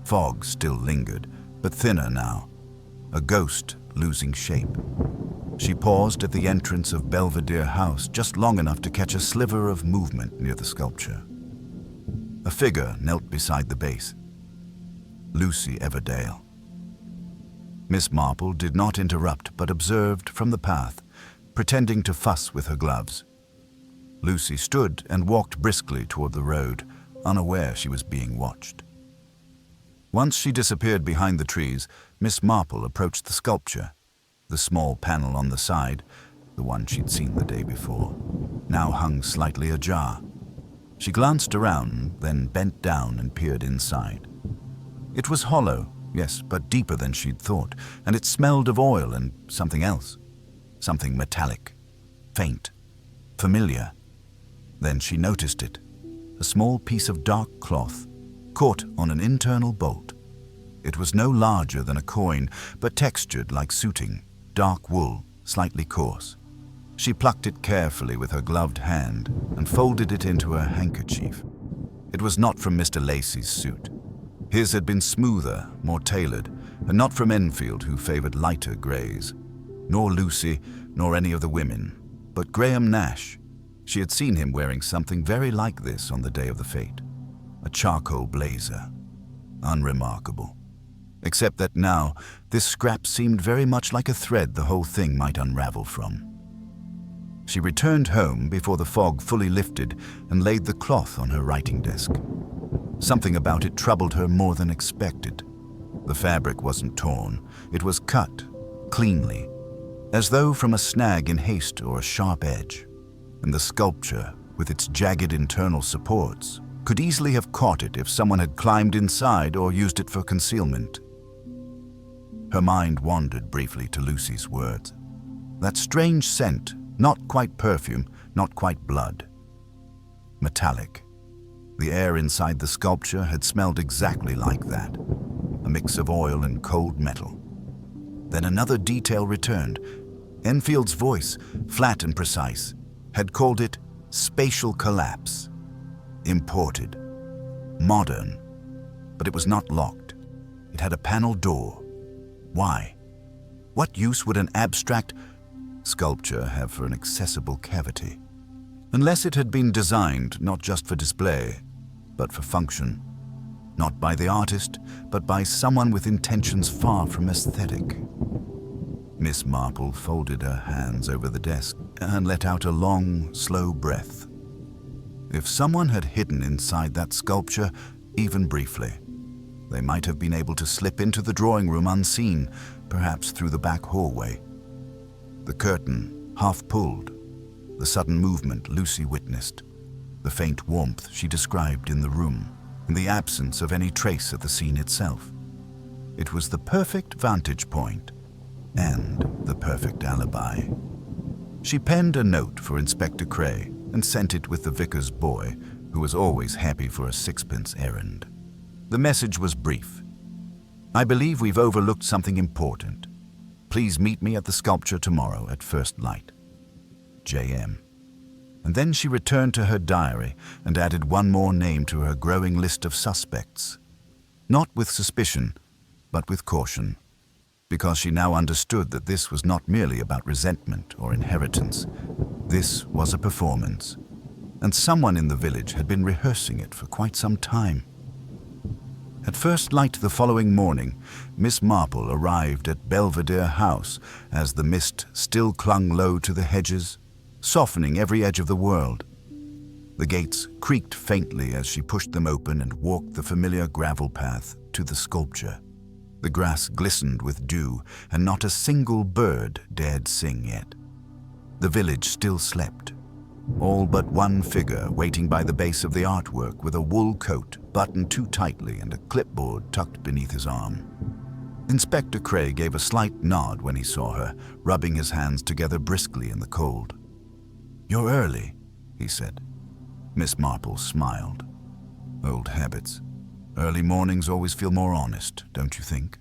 Fog still lingered, but thinner now, a ghost losing shape. She paused at the entrance of Belvedere House just long enough to catch a sliver of movement near the sculpture. A figure knelt beside the base. Lucy Everdale. Miss Marple did not interrupt but observed from the path, pretending to fuss with her gloves. Lucy stood and walked briskly toward the road, unaware she was being watched. Once she disappeared behind the trees, Miss Marple approached the sculpture. The small panel on the side, the one she'd seen the day before, now hung slightly ajar. She glanced around, then bent down and peered inside. It was hollow, yes, but deeper than she'd thought, and it smelled of oil and something else. Something metallic, faint, familiar. Then she noticed it, a small piece of dark cloth, caught on an internal bolt. It was no larger than a coin, but textured like suiting, dark wool, slightly coarse. She plucked it carefully with her gloved hand and folded it into her handkerchief. It was not from Mr. Lacey's suit. His had been smoother, more tailored, and not from Enfield, who favored lighter grays. Nor Lucy, nor any of the women, but Graham Nash. She had seen him wearing something very like this on the day of the fete. A charcoal blazer. Unremarkable. Except that now, this scrap seemed very much like a thread the whole thing might unravel from. She returned home before the fog fully lifted and laid the cloth on her writing desk. Something about it troubled her more than expected. The fabric wasn't torn. It was cut, cleanly, as though from a snag in haste or a sharp edge. And the sculpture, with its jagged internal supports, could easily have caught it if someone had climbed inside or used it for concealment. Her mind wandered briefly to Lucy's words. That strange scent, not quite perfume, not quite blood. Metallic. The air inside the sculpture had smelled exactly like that, a mix of oil and cold metal. Then another detail returned. Enfield's voice, flat and precise, had called it spatial collapse. Imported. Modern. But it was not locked. It had a panel door. Why? What use would an abstract sculpture have for an accessible cavity? Unless it had been designed not just for display, but for function. Not by the artist, but by someone with intentions far from aesthetic. Miss Marple folded her hands over the desk and let out a long, slow breath. If someone had hidden inside that sculpture, even briefly, they might have been able to slip into the drawing room unseen, perhaps through the back hallway. The curtain, half pulled, the sudden movement Lucy witnessed, the faint warmth she described in the room, and the absence of any trace of the scene itself. It was the perfect vantage point and the perfect alibi. She penned a note for Inspector Cray and sent it with the vicar's boy, who was always happy for a sixpence errand. The message was brief. I believe we've overlooked something important. Please meet me at the sculpture tomorrow at first light. J.M. And then she returned to her diary and added one more name to her growing list of suspects. Not with suspicion, but with caution, because she now understood that this was not merely about resentment or inheritance. This was a performance, and someone in the village had been rehearsing it for quite some time. At first light the following morning, Miss Marple arrived at Belvedere House as the mist still clung low to the hedges, softening every edge of the world. The gates creaked faintly as she pushed them open and walked the familiar gravel path to the sculpture. The grass glistened with dew, and not a single bird dared sing yet. The village still slept. All but one figure waiting by the base of the artwork with a wool coat buttoned too tightly and a clipboard tucked beneath his arm. Inspector Cray gave a slight nod when he saw her, rubbing his hands together briskly in the cold. "You're early," he said. Miss Marple smiled. Old habits. Early mornings always feel more honest, don't you think?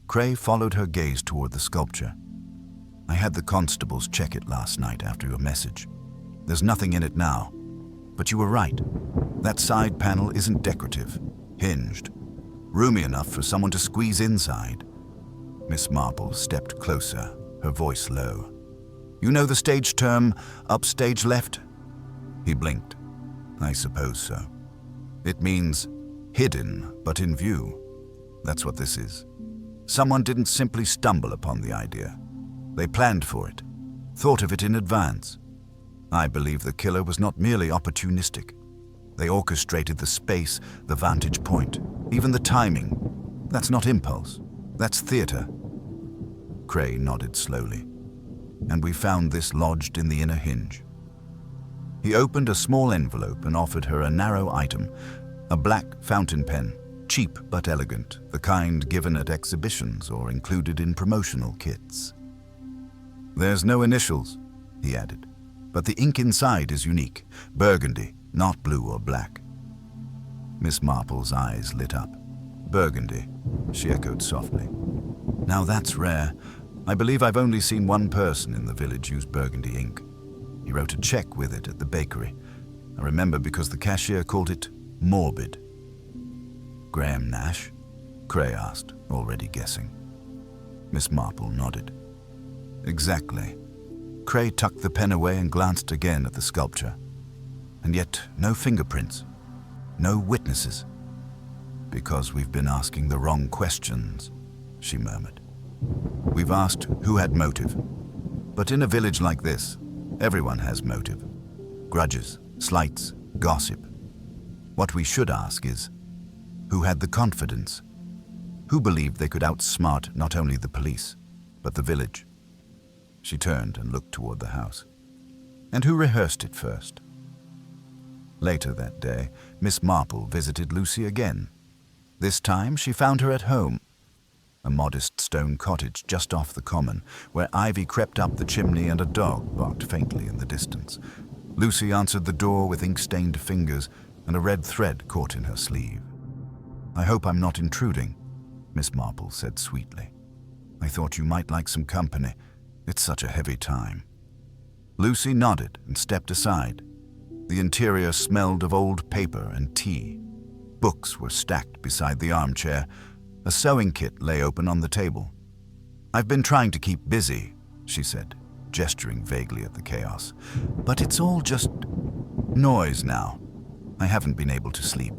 Cray followed her gaze toward the sculpture. I had the constables check it last night after your message. There's nothing in it now, but you were right. That side panel isn't decorative, hinged, roomy enough for someone to squeeze inside. Miss Marple stepped closer, her voice low. You know the stage term, upstage left? He blinked. I suppose so. It means hidden, but in view. That's what this is. Someone didn't simply stumble upon the idea. They planned for it, thought of it in advance. I believe the killer was not merely opportunistic. They orchestrated the space, the vantage point, even the timing. That's not impulse. That's theater. Cray nodded slowly. And we found this lodged in the inner hinge. He opened a small envelope and offered her a narrow item, a black fountain pen, cheap but elegant, the kind given at exhibitions or included in promotional kits. There's no initials, he added, but the ink inside is unique, burgundy, not blue or black. Miss Marple's eyes lit up. Burgundy, she echoed softly. Now that's rare. I believe I've only seen one person in the village use burgundy ink. He wrote a check with it at the bakery. I remember because the cashier called it morbid. Graham Nash? Cray asked, already guessing. Miss Marple nodded. Exactly. Cray tucked the pen away and glanced again at the sculpture. And yet, no fingerprints. No witnesses. Because we've been asking the wrong questions, she murmured. We've asked who had motive. But in a village like this, everyone has motive. Grudges, slights, gossip. What we should ask is, who had the confidence? Who believed they could outsmart not only the police, but the village? She turned and looked toward the house. And who rehearsed it first? Later that day, Miss Marple visited Lucy again. This time she found her at home, a modest stone cottage just off the common, where ivy crept up the chimney and a dog barked faintly in the distance. Lucy answered the door with ink-stained fingers and a red thread caught in her sleeve. I hope I'm not intruding, Miss Marple said sweetly. I thought you might like some company. It's such a heavy time. Lucy nodded and stepped aside. The interior smelled of old paper and tea. Books were stacked beside the armchair. A sewing kit lay open on the table. I've been trying to keep busy, she said, gesturing vaguely at the chaos. But it's all just noise now. I haven't been able to sleep.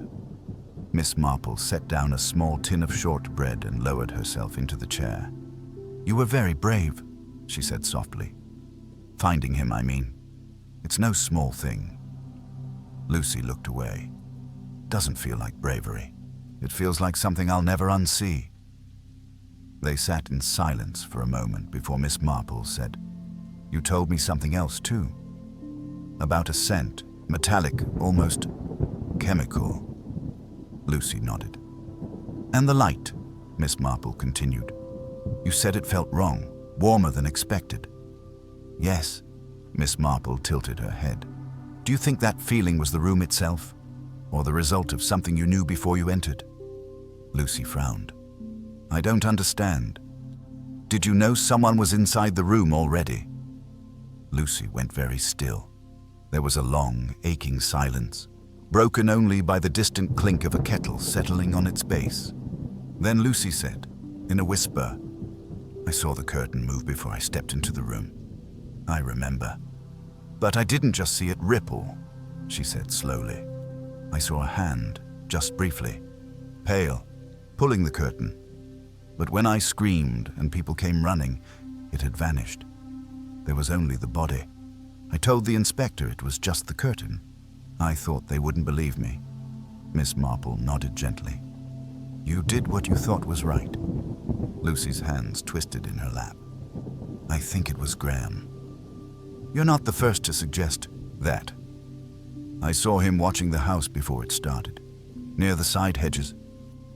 Miss Marple set down a small tin of shortbread and lowered herself into the chair. You were very brave, she said softly. Finding him, I mean. It's no small thing. Lucy looked away. Doesn't feel like bravery. It feels like something I'll never unsee. They sat in silence for a moment before Miss Marple said, You told me something else too. About a scent, metallic, almost chemical. Lucy nodded. And the light, Miss Marple continued. You said it felt wrong, warmer than expected. Yes, Miss Marple tilted her head. Do you think that feeling was the room itself? Or the result of something you knew before you entered? Lucy frowned. I don't understand. Did you know someone was inside the room already? Lucy went very still. There was a long, aching silence, broken only by the distant clink of a kettle settling on its base. Then Lucy said, in a whisper, I saw the curtain move before I stepped into the room. I remember. But I didn't just see it ripple, she said slowly. I saw a hand, just briefly, pale, pulling the curtain. But when I screamed and people came running, it had vanished. There was only the body. I told the inspector it was just the curtain. I thought they wouldn't believe me. Miss Marple nodded gently. You did what you thought was right. Lucy's hands twisted in her lap. I think it was Graham. You're not the first to suggest that. I saw him watching the house before it started. Near the side hedges,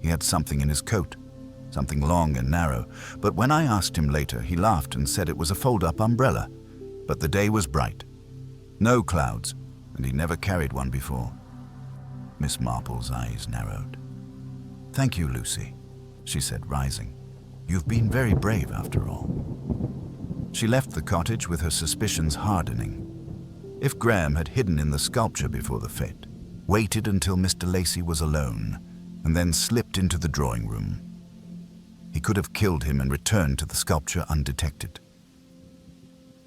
he had something in his coat, something long and narrow, but when I asked him later, he laughed and said it was a fold-up umbrella. But the day was bright. No clouds, and he never carried one before. Miss Marple's eyes narrowed. "Thank you, Lucy," she said, rising. "You've been very brave after all." She left the cottage with her suspicions hardening. If Graham had hidden in the sculpture before the fete, waited until Mr. Lacey was alone, and then slipped into the drawing room, he could have killed him and returned to the sculpture undetected.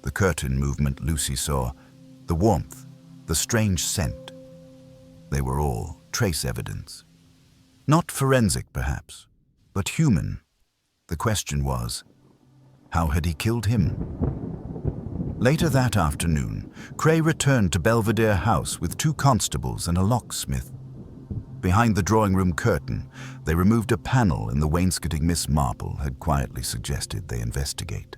The curtain movement Lucy saw, the warmth, the strange scent, they were all trace evidence. Not forensic, perhaps, but human. The question was, how had he killed him? Later that afternoon, Cray returned to Belvedere House with 2 constables and a locksmith. Behind the drawing room curtain, they removed a panel in the wainscoting Miss Marple had quietly suggested they investigate.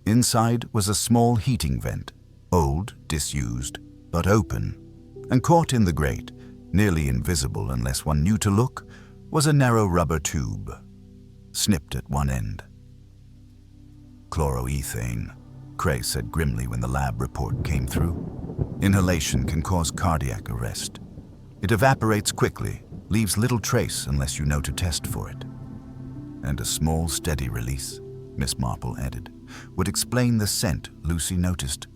Inside was a small heating vent, old, disused, but open, and caught in the grate, nearly invisible unless one knew to look, was a narrow rubber tube, snipped at one end. "Chloroethane," Cray said grimly when the lab report came through. "Inhalation can cause cardiac arrest. It evaporates quickly, leaves little trace unless you know to test for it. And a small, steady release," Miss Marple added, "would explain the scent Lucy noticed."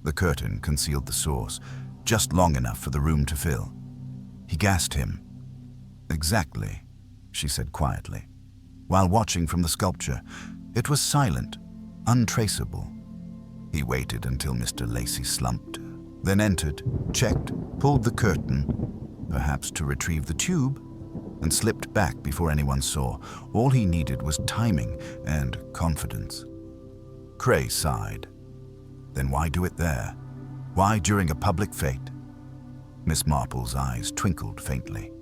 The curtain concealed the source, just long enough for the room to fill. He gassed him. "Exactly," she said quietly. While watching from the sculpture, it was silent, untraceable. He waited until Mr. Lacey slumped, then entered, checked, pulled the curtain, perhaps to retrieve the tube, and slipped back before anyone saw. All he needed was timing and confidence. Cray sighed. Then why do it there? Why during a public fete? Miss Marple's eyes twinkled faintly.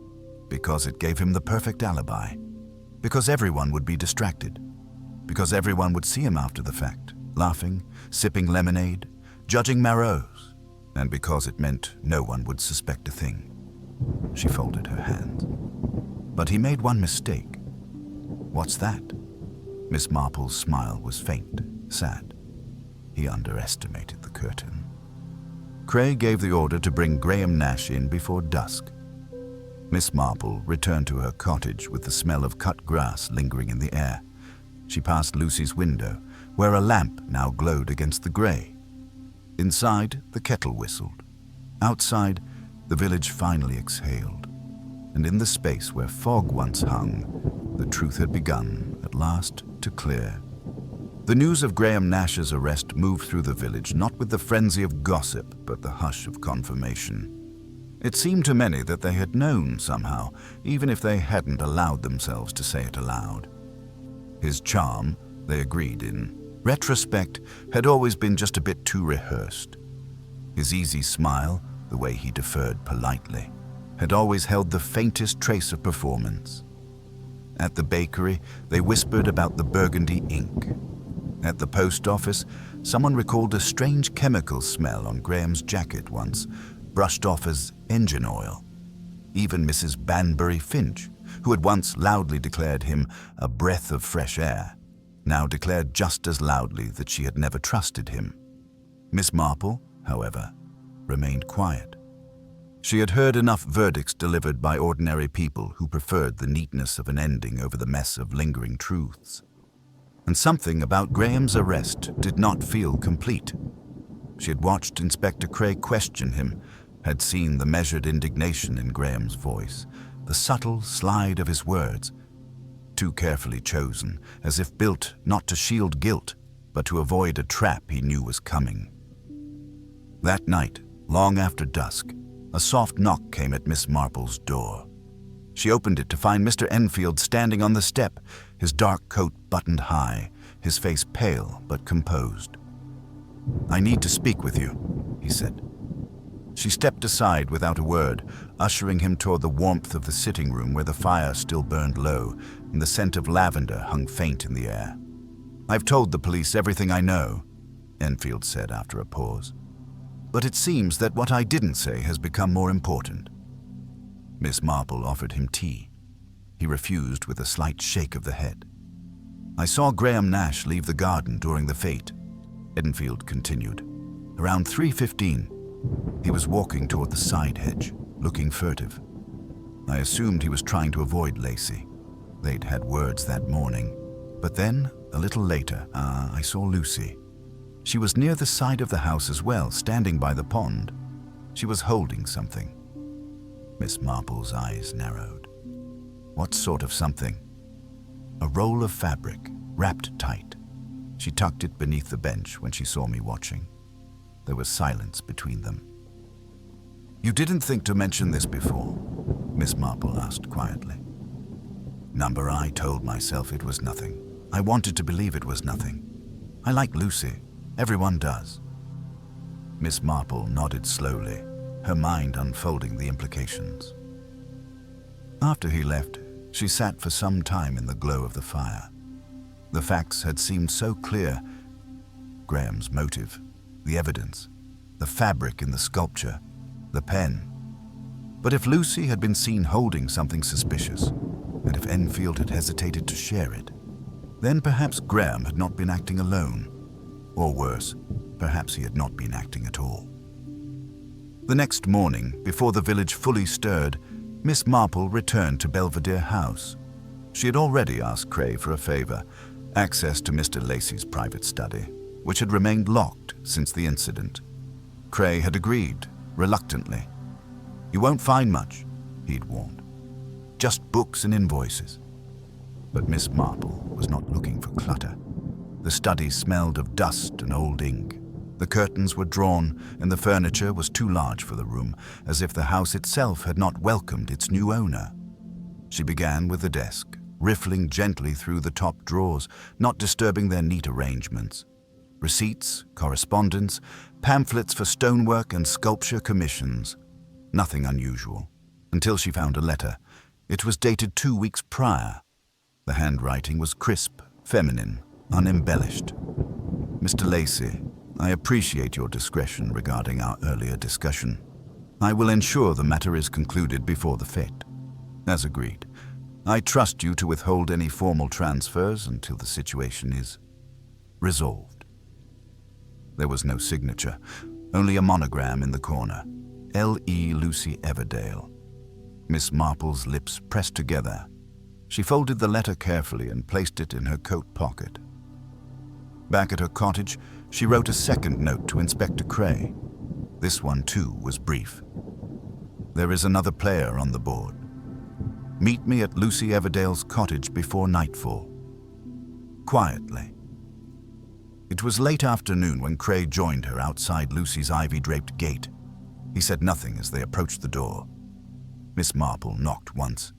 Because it gave him the perfect alibi. Because everyone would be distracted. Because everyone would see him after the fact, laughing, sipping lemonade, judging Marot's. And because it meant no one would suspect a thing. She folded her hands. But he made one mistake. "What's that?" Miss Marple's smile was faint, sad. He underestimated the curtain. Cray gave the order to bring Graham Nash in before dusk. Miss Marple returned to her cottage with the smell of cut grass lingering in the air. She passed Lucy's window, where a lamp now glowed against the grey. Inside, the kettle whistled. Outside, the village finally exhaled. And in the space where fog once hung, the truth had begun, at last, to clear. The news of Graham Nash's arrest moved through the village, not with the frenzy of gossip, but the hush of confirmation. It seemed to many that they had known somehow, even if they hadn't allowed themselves to say it aloud. His charm, they agreed in retrospect, had always been just a bit too rehearsed. His easy smile, the way he deferred politely, had always held the faintest trace of performance. At the bakery, they whispered about the burgundy ink. At the post office, someone recalled a strange chemical smell on Graham's jacket once, brushed off as engine oil. Even Mrs. Banbury Finch, who had once loudly declared him a breath of fresh air, now declared just as loudly that she had never trusted him. Miss Marple, however, remained quiet. She had heard enough verdicts delivered by ordinary people who preferred the neatness of an ending over the mess of lingering truths. And something about Graham's arrest did not feel complete. She had watched Inspector Cray question him, had seen the measured indignation in Graham's voice, the subtle slide of his words, too carefully chosen, as if built not to shield guilt, but to avoid a trap he knew was coming. That night, long after dusk, a soft knock came at Miss Marple's door. She opened it to find Mr. Enfield standing on the step, his dark coat buttoned high, his face pale but composed. "I need to speak with you," he said. She stepped aside without a word, ushering him toward the warmth of the sitting room where the fire still burned low and the scent of lavender hung faint in the air. "I've told the police everything I know," Enfield said after a pause. "But it seems that what I didn't say has become more important." Miss Marple offered him tea. He refused with a slight shake of the head. "I saw Graham Nash leave the garden during the fete," Enfield continued. "Around 3:15. He was walking toward the side hedge, looking furtive. I assumed he was trying to avoid Lacey. They'd had words that morning. But then, a little later, I saw Lucy. She was near the side of the house as well, standing by the pond. She was holding something. Miss Marple's eyes narrowed. What sort of something? A roll of fabric, wrapped tight. She tucked it beneath the bench when she saw me watching. There was silence between them. "You didn't think to mention this before?" Miss Marple asked quietly. Number, I told myself it was nothing. I wanted to believe it was nothing. I like Lucy. Everyone does. Miss Marple nodded slowly, her mind unfolding the implications. After he left, she sat for some time in the glow of the fire. The facts had seemed so clear. Graham's motive, the evidence, the fabric in the sculpture, the pen. But if Lucy had been seen holding something suspicious, and if Enfield had hesitated to share it, then perhaps Graham had not been acting alone. Or worse, perhaps he had not been acting at all. The next morning, before the village fully stirred, Miss Marple returned to Belvedere House. She had already asked Cray for a favor, access to Mr. Lacey's private study, which had remained locked since the incident. Cray had agreed, reluctantly. "You won't find much," he'd warned. "Just books and invoices." But Miss Marple was not looking for clutter. The study smelled of dust and old ink. The curtains were drawn, and the furniture was too large for the room, as if the house itself had not welcomed its new owner. She began with the desk, riffling gently through the top drawers, not disturbing their neat arrangements. Receipts, correspondence, pamphlets for stonework and sculpture commissions. Nothing unusual, until she found a letter. It was dated 2 weeks prior. The handwriting was crisp, feminine, unembellished. "Mr. Lacey, I appreciate your discretion regarding our earlier discussion. I will ensure the matter is concluded before the fete. As agreed, I trust you to withhold any formal transfers until the situation is resolved." There was no signature, only a monogram in the corner. L.E. Lucy Everdale. Miss Marple's lips pressed together. She folded the letter carefully and placed it in her coat pocket. Back at her cottage, she wrote a second note to Inspector Cray. This one, too, was brief. "There is another player on the board. Meet me at Lucy Everdale's cottage before nightfall. Quietly." It was late afternoon when Cray joined her outside Lucy's ivy-draped gate. He said nothing as they approached the door. Miss Marple knocked once.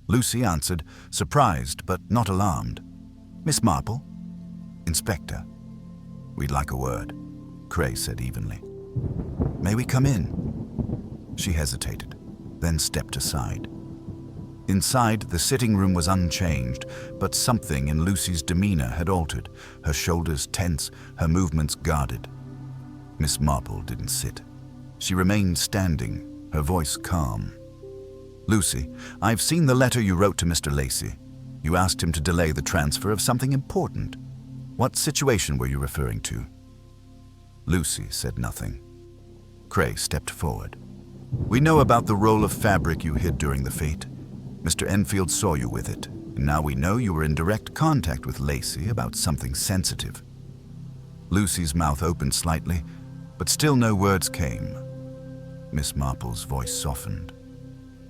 Lucy answered, surprised but not alarmed. "Miss Marple?" "Inspector." "We'd like a word," Cray said evenly. "May we come in?" She hesitated, then stepped aside. Inside, the sitting room was unchanged, but something in Lucy's demeanor had altered, her shoulders tense, her movements guarded. Miss Marple didn't sit. She remained standing, her voice calm. "Lucy, I've seen the letter you wrote to Mr. Lacey. You asked him to delay the transfer of something important. What situation were you referring to?" Lucy said nothing. Cray stepped forward. "We know about the roll of fabric you hid during the fete. Mr. Enfield saw you with it, and now we know you were in direct contact with Lacey about something sensitive." Lucy's mouth opened slightly, but still no words came. Miss Marple's voice softened.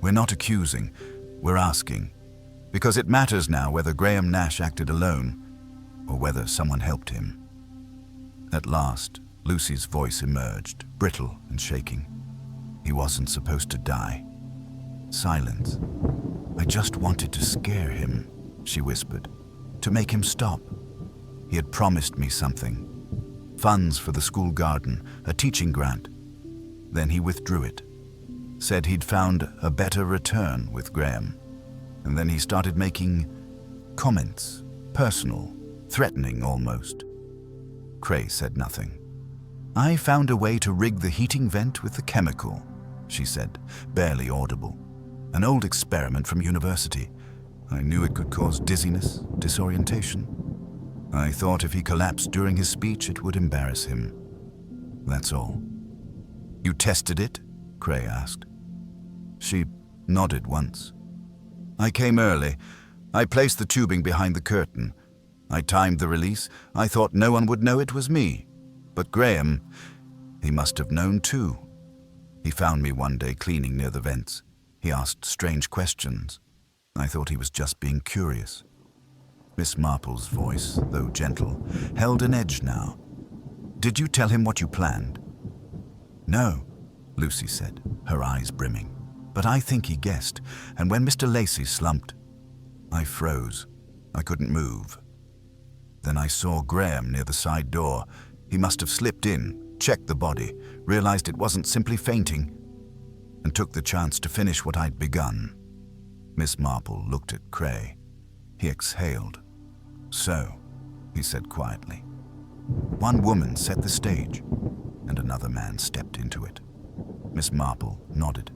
"We're not accusing, we're asking, because it matters now whether Graham Nash acted alone or whether someone helped him." At last, Lucy's voice emerged, brittle and shaking. "He wasn't supposed to die." Silence. "I just wanted to scare him," she whispered, "to make him stop. He had promised me something. Funds for the school garden, a teaching grant. Then he withdrew it. Said he'd found a better return with Graham. And then he started making comments, personal, threatening almost." Cray said nothing. "I found a way to rig the heating vent with the chemical," she said, barely audible. "An old experiment from university. I knew it could cause dizziness, disorientation. I thought if he collapsed during his speech, it would embarrass him. That's all." "You tested it?" Cray asked. She nodded once. "I came early. I placed the tubing behind the curtain. I timed the release. I thought no one would know it was me. But Graham, he must have known too. He found me one day cleaning near the vents. He asked strange questions. I thought he was just being curious." Miss Marple's voice, though gentle, held an edge now. "Did you tell him what you planned?" "No," Lucy said, her eyes brimming. "But I think he guessed, and when Mr. Lacey slumped, I froze. I couldn't move. Then I saw Graham near the side door. He must have slipped in, checked the body, realized it wasn't simply fainting, and took the chance to finish what I'd begun." Miss Marple looked at Cray. He exhaled. "So," he said quietly, "one woman set the stage, and another man stepped into it." Miss Marple nodded.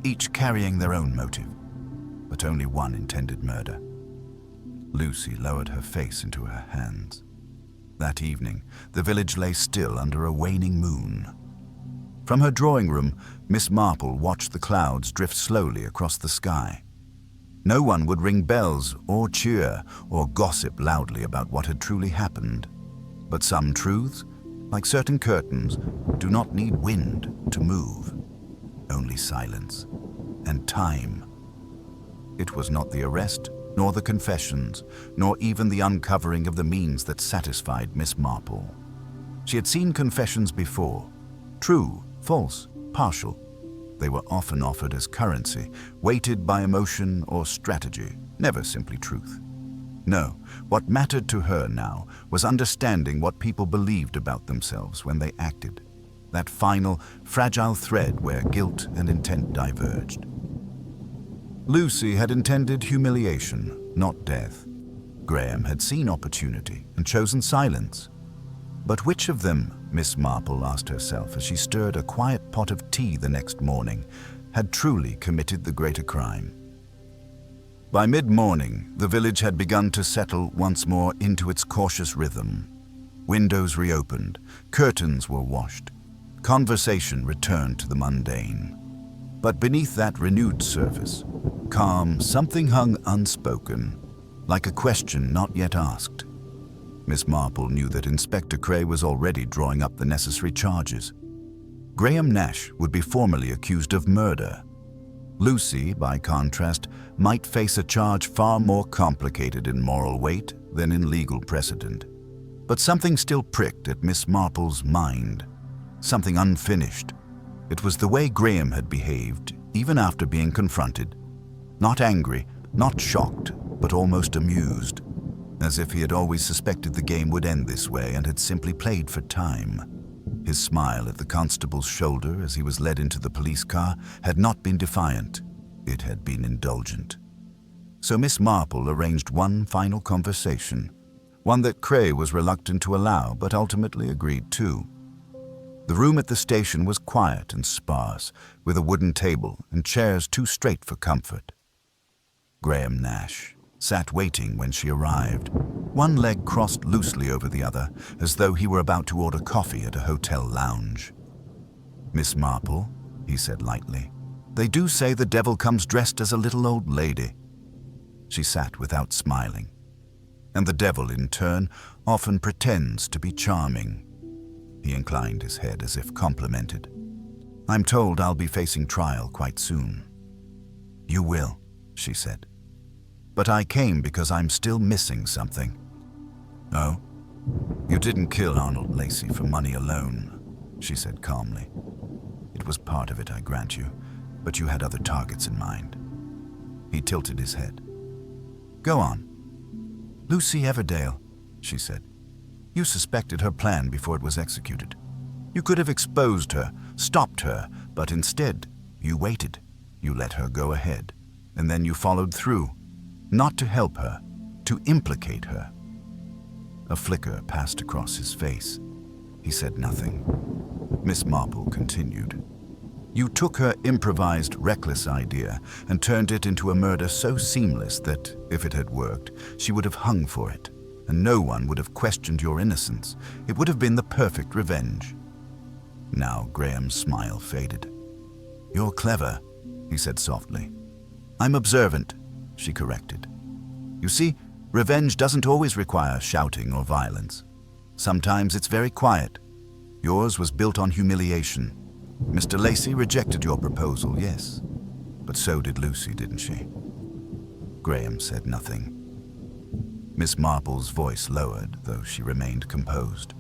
"Each carrying their own motive, but only one intended murder." Lucy lowered her face into her hands. That evening, the village lay still under a waning moon. From her drawing room, Miss Marple watched the clouds drift slowly across the sky. No one would ring bells or cheer or gossip loudly about what had truly happened. But some truths, like certain curtains, do not need wind to move, only silence and time. It was not the arrest, nor the confessions, nor even the uncovering of the means that satisfied Miss Marple. She had seen confessions before, true, false, partial. They were often offered as currency, weighted by emotion or strategy, never simply truth. No, what mattered to her now was understanding what people believed about themselves when they acted, that final, fragile thread where guilt and intent diverged. Lucy had intended humiliation, not death. Graham had seen opportunity and chosen silence. But which of them, Miss Marple asked herself as she stirred a quiet pot of tea the next morning, had truly committed the greater crime? By mid-morning, the village had begun to settle once more into its cautious rhythm. Windows reopened, curtains were washed, conversation returned to the mundane. But beneath that renewed surface, calm, something hung unspoken, like a question not yet asked. Miss Marple knew that Inspector Cray was already drawing up the necessary charges. Graham Nash would be formally accused of murder. Lucy, by contrast, might face a charge far more complicated in moral weight than in legal precedent. But something still pricked at Miss Marple's mind, something unfinished. It was the way Graham had behaved, even after being confronted. Not angry, not shocked, but almost amused, as if he had always suspected the game would end this way and had simply played for time. His smile at the constable's shoulder as he was led into the police car had not been defiant, it had been indulgent. So Miss Marple arranged one final conversation, one that Cray was reluctant to allow but ultimately agreed to. The room at the station was quiet and sparse, with a wooden table and chairs too straight for comfort. Graham Nash sat waiting when she arrived, one leg crossed loosely over the other, as though he were about to order coffee at a hotel lounge. "Miss Marple," he said lightly, "they do say the devil comes dressed as a little old lady." She sat without smiling. "And the devil, in turn, often pretends to be charming." He inclined his head as if complimented. "I'm told I'll be facing trial quite soon." "You will," she said. "But I came because I'm still missing something." "Oh? You didn't kill Arnold Lacey for money alone," she said calmly. "It was part of it, I grant you, but you had other targets in mind." He tilted his head. "Go on." "Lucy Everdale," she said. "You suspected her plan before it was executed. You could have exposed her, stopped her, but instead, you waited. You let her go ahead, and then you followed through. Not to help her, to implicate her." A flicker passed across his face. He said nothing. Miss Marple continued. "You took her improvised, reckless idea and turned it into a murder so seamless that, if it had worked, she would have hung for it, and no one would have questioned your innocence. It would have been the perfect revenge." Now Graham's smile faded. "You're clever," he said softly. I'm observant, she corrected. You see, revenge doesn't always require shouting or violence. Sometimes it's very quiet. Yours was built on humiliation. Mr. Lacey rejected your proposal, yes. But so did Lucy, didn't she? Graham said nothing. Miss Marple's voice lowered, though she remained composed.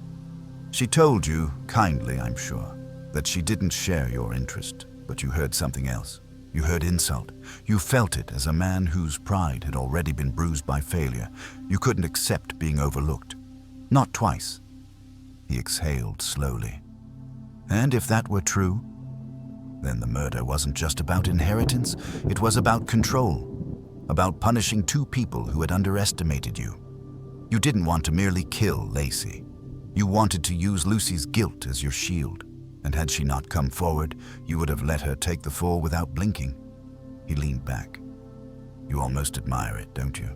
She told you, kindly I'm sure, that she didn't share your interest, but you heard something else. You heard insult. You felt it as a man whose pride had already been bruised by failure. You couldn't accept being overlooked. Not twice. He exhaled slowly. And if that were true, then the murder wasn't just about inheritance, it was about control, about punishing two people who had underestimated you. You didn't want to merely kill Lacey. You wanted to use Lucy's guilt as your shield, and had she not come forward, you would have let her take the fall without blinking. He leaned back. You almost admire it, don't you?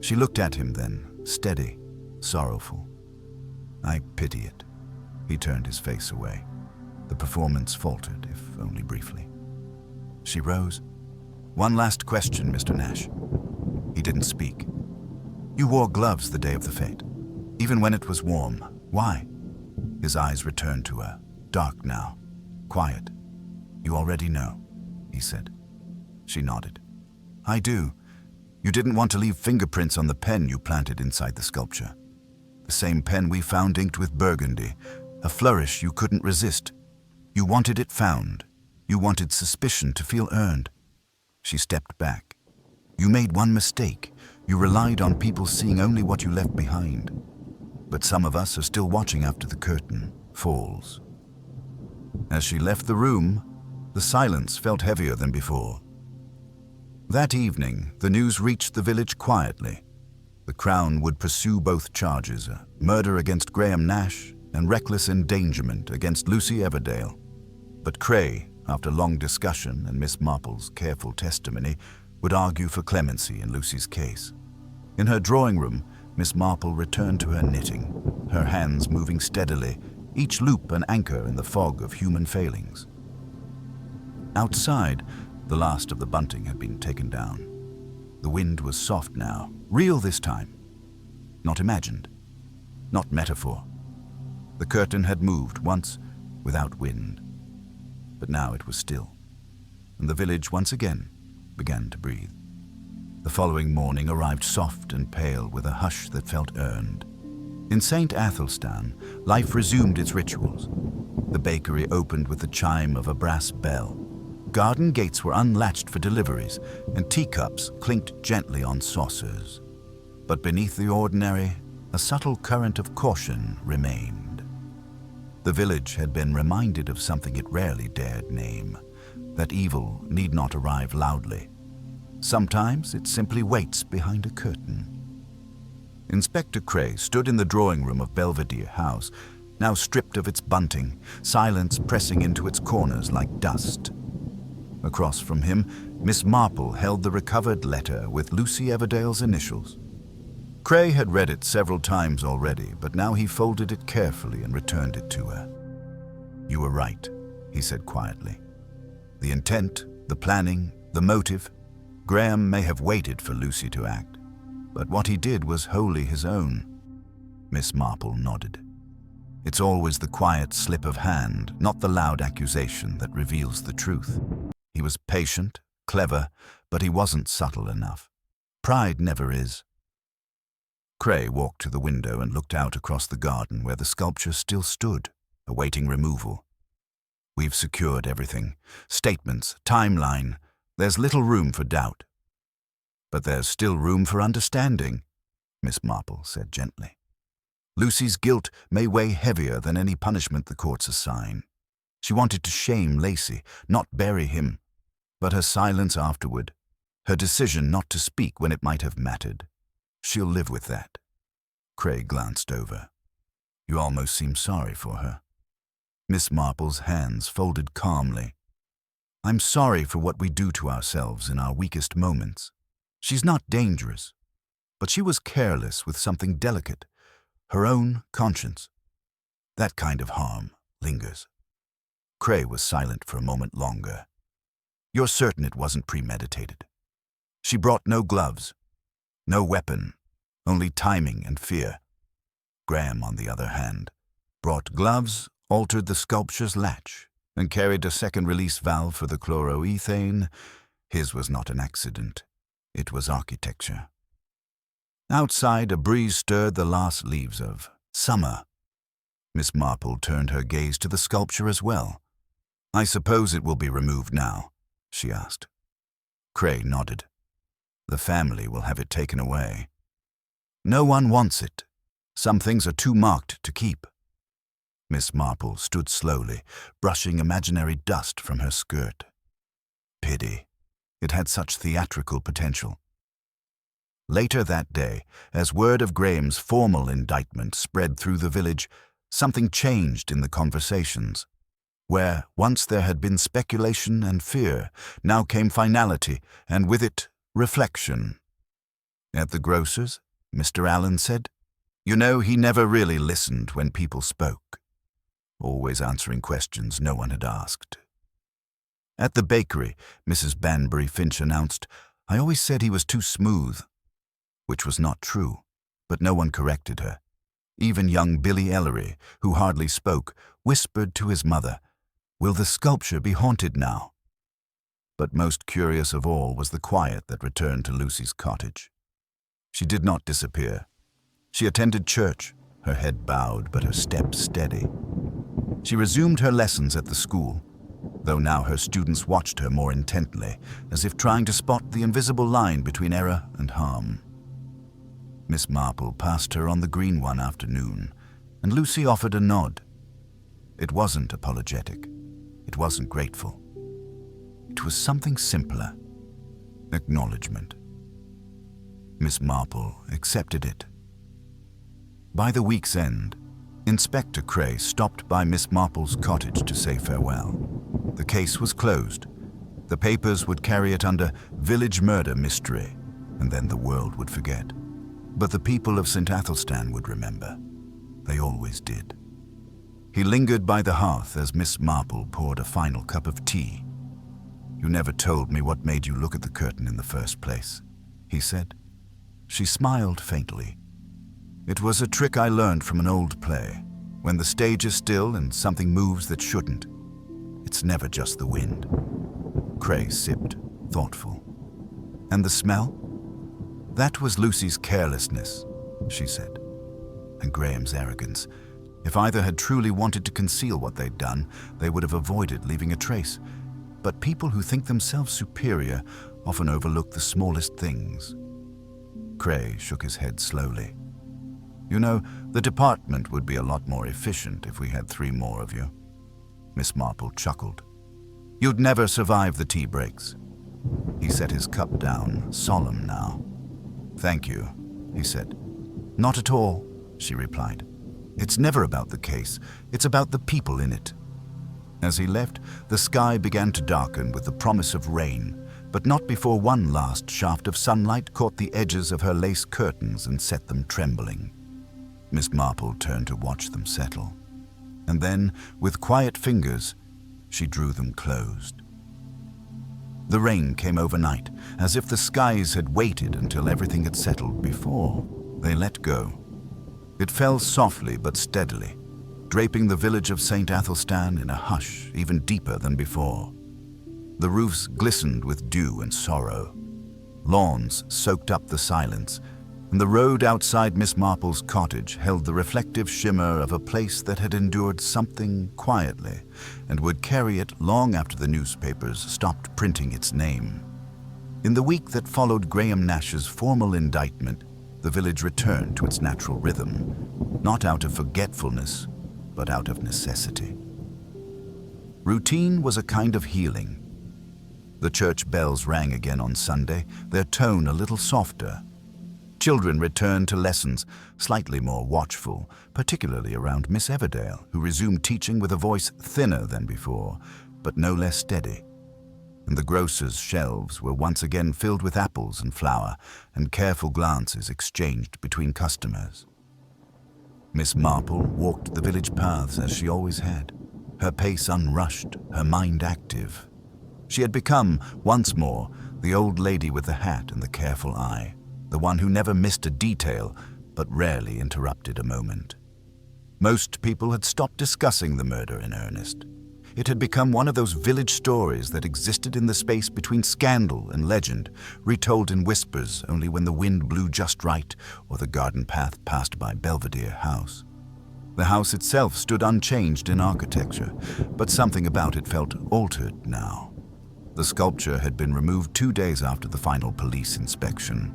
She looked at him then, steady, sorrowful. I pity it. He turned his face away. The performance faltered, if only briefly. She rose. One last question, Mr. Nash. He didn't speak. You wore gloves the day of the fete, even when it was warm. Why? His eyes returned to her, dark now, quiet. You already know, he said. She nodded. I do. You didn't want to leave fingerprints on the pen you planted inside the sculpture. The same pen we found inked with burgundy, a flourish you couldn't resist. You wanted it found. You wanted suspicion to feel earned. She stepped back. You made one mistake. You relied on people seeing only what you left behind. But some of us are still watching after the curtain falls. As she left the room, the silence felt heavier than before. That evening, the news reached the village quietly. The Crown would pursue both charges, murder against Graham Nash and reckless endangerment against Lucy Everdale. But Cray, after long discussion and Miss Marple's careful testimony, would argue for clemency in Lucy's case. In her drawing room, Miss Marple returned to her knitting, her hands moving steadily, each loop an anchor in the fog of human failings. Outside, the last of the bunting had been taken down. The wind was soft now, real this time. Not imagined, not metaphor. The curtain had moved once without wind, but now it was still, and the village once again began to breathe. The following morning arrived soft and pale with a hush that felt earned. In St. Athelstan, life resumed its rituals. The bakery opened with the chime of a brass bell. Garden gates were unlatched for deliveries, and teacups clinked gently on saucers. But beneath the ordinary, a subtle current of caution remained. The village had been reminded of something it rarely dared name, that evil need not arrive loudly. Sometimes it simply waits behind a curtain. Inspector Cray stood in the drawing room of Belvedere House, now stripped of its bunting, silence pressing into its corners like dust. Across from him, Miss Marple held the recovered letter with Lucy Everdale's initials. Cray had read it several times already, but now he folded it carefully and returned it to her. You were right, he said quietly. The intent, the planning, the motive, Graham may have waited for Lucy to act, but what he did was wholly his own. Miss Marple nodded. It's always the quiet slip of hand, not the loud accusation, that reveals the truth. He was patient, clever, but he wasn't subtle enough. Pride never is. Cray walked to the window and looked out across the garden where the sculpture still stood, awaiting removal. We've secured everything. Statements, timeline. There's little room for doubt. But there's still room for understanding, Miss Marple said gently. Lucy's guilt may weigh heavier than any punishment the courts assign. She wanted to shame Lacey, not bury him. But her silence afterward, her decision not to speak when it might have mattered, she'll live with that. Cray glanced over. You almost seem sorry for her. Miss Marple's hands folded calmly. I'm sorry for what we do to ourselves in our weakest moments. She's not dangerous, but she was careless with something delicate, her own conscience. That kind of harm lingers. Cray was silent for a moment longer. You're certain it wasn't premeditated? She brought no gloves, no weapon, only timing and fear. Graham, on the other hand, brought gloves, altered the sculpture's latch, and carried a second release valve for the chloroethane. His was not an accident. It was architecture. Outside, a breeze stirred the last leaves of summer. Miss Marple turned her gaze to the sculpture as well. "I suppose it will be removed now?" she asked. Cray nodded. "The family will have it taken away." "No one wants it. Some things are too marked to keep." Miss Marple stood slowly, brushing imaginary dust from her skirt. Pity. It had such theatrical potential. Later that day, as word of Graham's formal indictment spread through the village, something changed in the conversations. Where once there had been speculation and fear, now came finality, and with it, reflection. At the grocer's, Mr. Allen said, "You know, he never really listened when people spoke, always answering questions no one had asked." At the bakery, Mrs. Banbury Finch announced, "I always said he was too smooth," which was not true, but no one corrected her. Even young Billy Ellery, who hardly spoke, whispered to his mother, "Will the sculpture be haunted now?" But most curious of all was the quiet that returned to Lucy's cottage. She did not disappear. She attended church, her head bowed but her step steady. She resumed her lessons at the school, though now her students watched her more intently, as if trying to spot the invisible line between error and harm. Miss Marple passed her on the green one afternoon, and Lucy offered a nod. It wasn't apologetic. It wasn't grateful. It was something simpler. Acknowledgement. Miss Marple accepted it. By the week's end, Inspector Cray stopped by Miss Marple's cottage to say farewell. The case was closed. The papers would carry it under Village Murder Mystery, and then the world would forget. But the people of St. Athelstan would remember. They always did. He lingered by the hearth as Miss Marple poured a final cup of tea. "You never told me what made you look at the curtain in the first place," he said. She smiled faintly. "It was a trick I learned from an old play. When the stage is still and something moves that shouldn't, it's never just the wind." Cray sipped, thoughtful. "And the smell?" "That was Lucy's carelessness," she said, "and Graham's arrogance. If either had truly wanted to conceal what they'd done, they would have avoided leaving a trace. But people who think themselves superior often overlook the smallest things." Cray shook his head slowly. "You know, the department would be a lot more efficient if we had 3 more of you." Miss Marple chuckled. "You'd never survive the tea breaks." He set his cup down, solemn now. "Thank you," he said. "Not at all," she replied. "It's never about the case. It's about the people in it." As he left, the sky began to darken with the promise of rain, but not before one last shaft of sunlight caught the edges of her lace curtains and set them trembling. Miss Marple turned to watch them settle, and then, with quiet fingers, she drew them closed. The rain came overnight, as if the skies had waited until everything had settled before they let go. It fell softly but steadily, draping the village of St. Athelstan in a hush even deeper than before. The roofs glistened with dew and sorrow. Lawns soaked up the silence, and the road outside Miss Marple's cottage held the reflective shimmer of a place that had endured something quietly and would carry it long after the newspapers stopped printing its name. In the week that followed Graham Nash's formal indictment, the village returned to its natural rhythm, not out of forgetfulness, but out of necessity. Routine was a kind of healing. The church bells rang again on Sunday, their tone a little softer. Children returned to lessons, slightly more watchful, particularly around Miss Everdale, who resumed teaching with a voice thinner than before, but no less steady. And the grocer's shelves were once again filled with apples and flour, and careful glances exchanged between customers. Miss Marple walked the village paths as she always had, her pace unrushed, her mind active. She had become, once more, the old lady with the hat and the careful eye, the one who never missed a detail but rarely interrupted a moment. Most people had stopped discussing the murder in earnest. It had become one of those village stories that existed in the space between scandal and legend, retold in whispers only when the wind blew just right or the garden path passed by Belvedere House. The house itself stood unchanged in architecture, but something about it felt altered now. The sculpture had been removed 2 days after the final police inspection.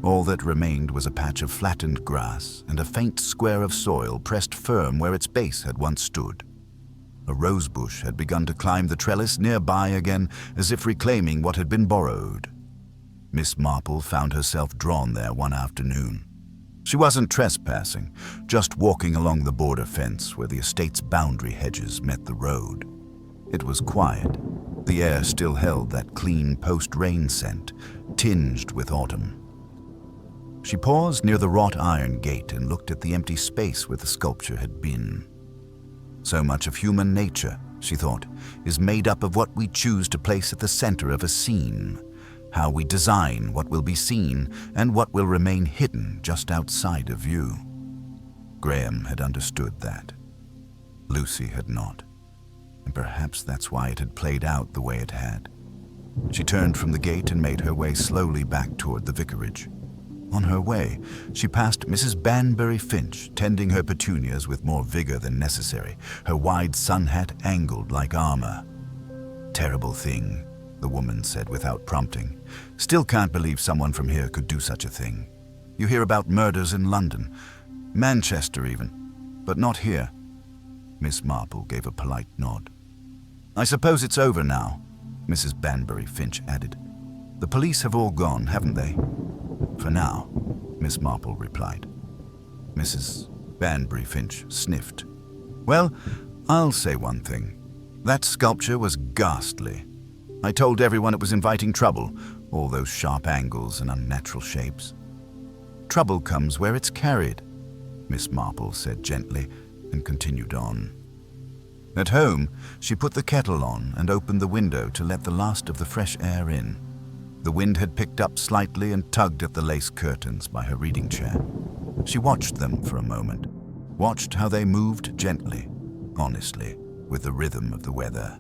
All that remained was a patch of flattened grass and a faint square of soil pressed firm where its base had once stood. A rosebush had begun to climb the trellis nearby again, as if reclaiming what had been borrowed. Miss Marple found herself drawn there one afternoon. She wasn't trespassing, just walking along the border fence where the estate's boundary hedges met the road. It was quiet. The air still held that clean post-rain scent, tinged with autumn. She paused near the wrought iron gate and looked at the empty space where the sculpture had been. So much of human nature, she thought, is made up of what we choose to place at the center of a scene, how we design what will be seen and what will remain hidden just outside of view. Graham had understood that. Lucy had not, and perhaps that's why it had played out the way it had. She turned from the gate and made her way slowly back toward the vicarage. On her way, she passed Mrs. Banbury Finch, tending her petunias with more vigor than necessary, her wide sun hat angled like armor. "Terrible thing," the woman said without prompting. "Still can't believe someone from here could do such a thing. You hear about murders in London, Manchester even, but not here." Miss Marple gave a polite nod. "I suppose it's over now," Mrs. Banbury Finch added. "The police have all gone, haven't they?" "For now," Miss Marple replied. Mrs. Banbury Finch sniffed. "Well, I'll say one thing. That sculpture was ghastly. I told everyone it was inviting trouble, all those sharp angles and unnatural shapes. Trouble comes where it's carried," Miss Marple said gently, and continued on. At home, she put the kettle on and opened the window to let the last of the fresh air in. The wind had picked up slightly and tugged at the lace curtains by her reading chair. She watched them for a moment, watched how they moved gently, honestly, with the rhythm of the weather.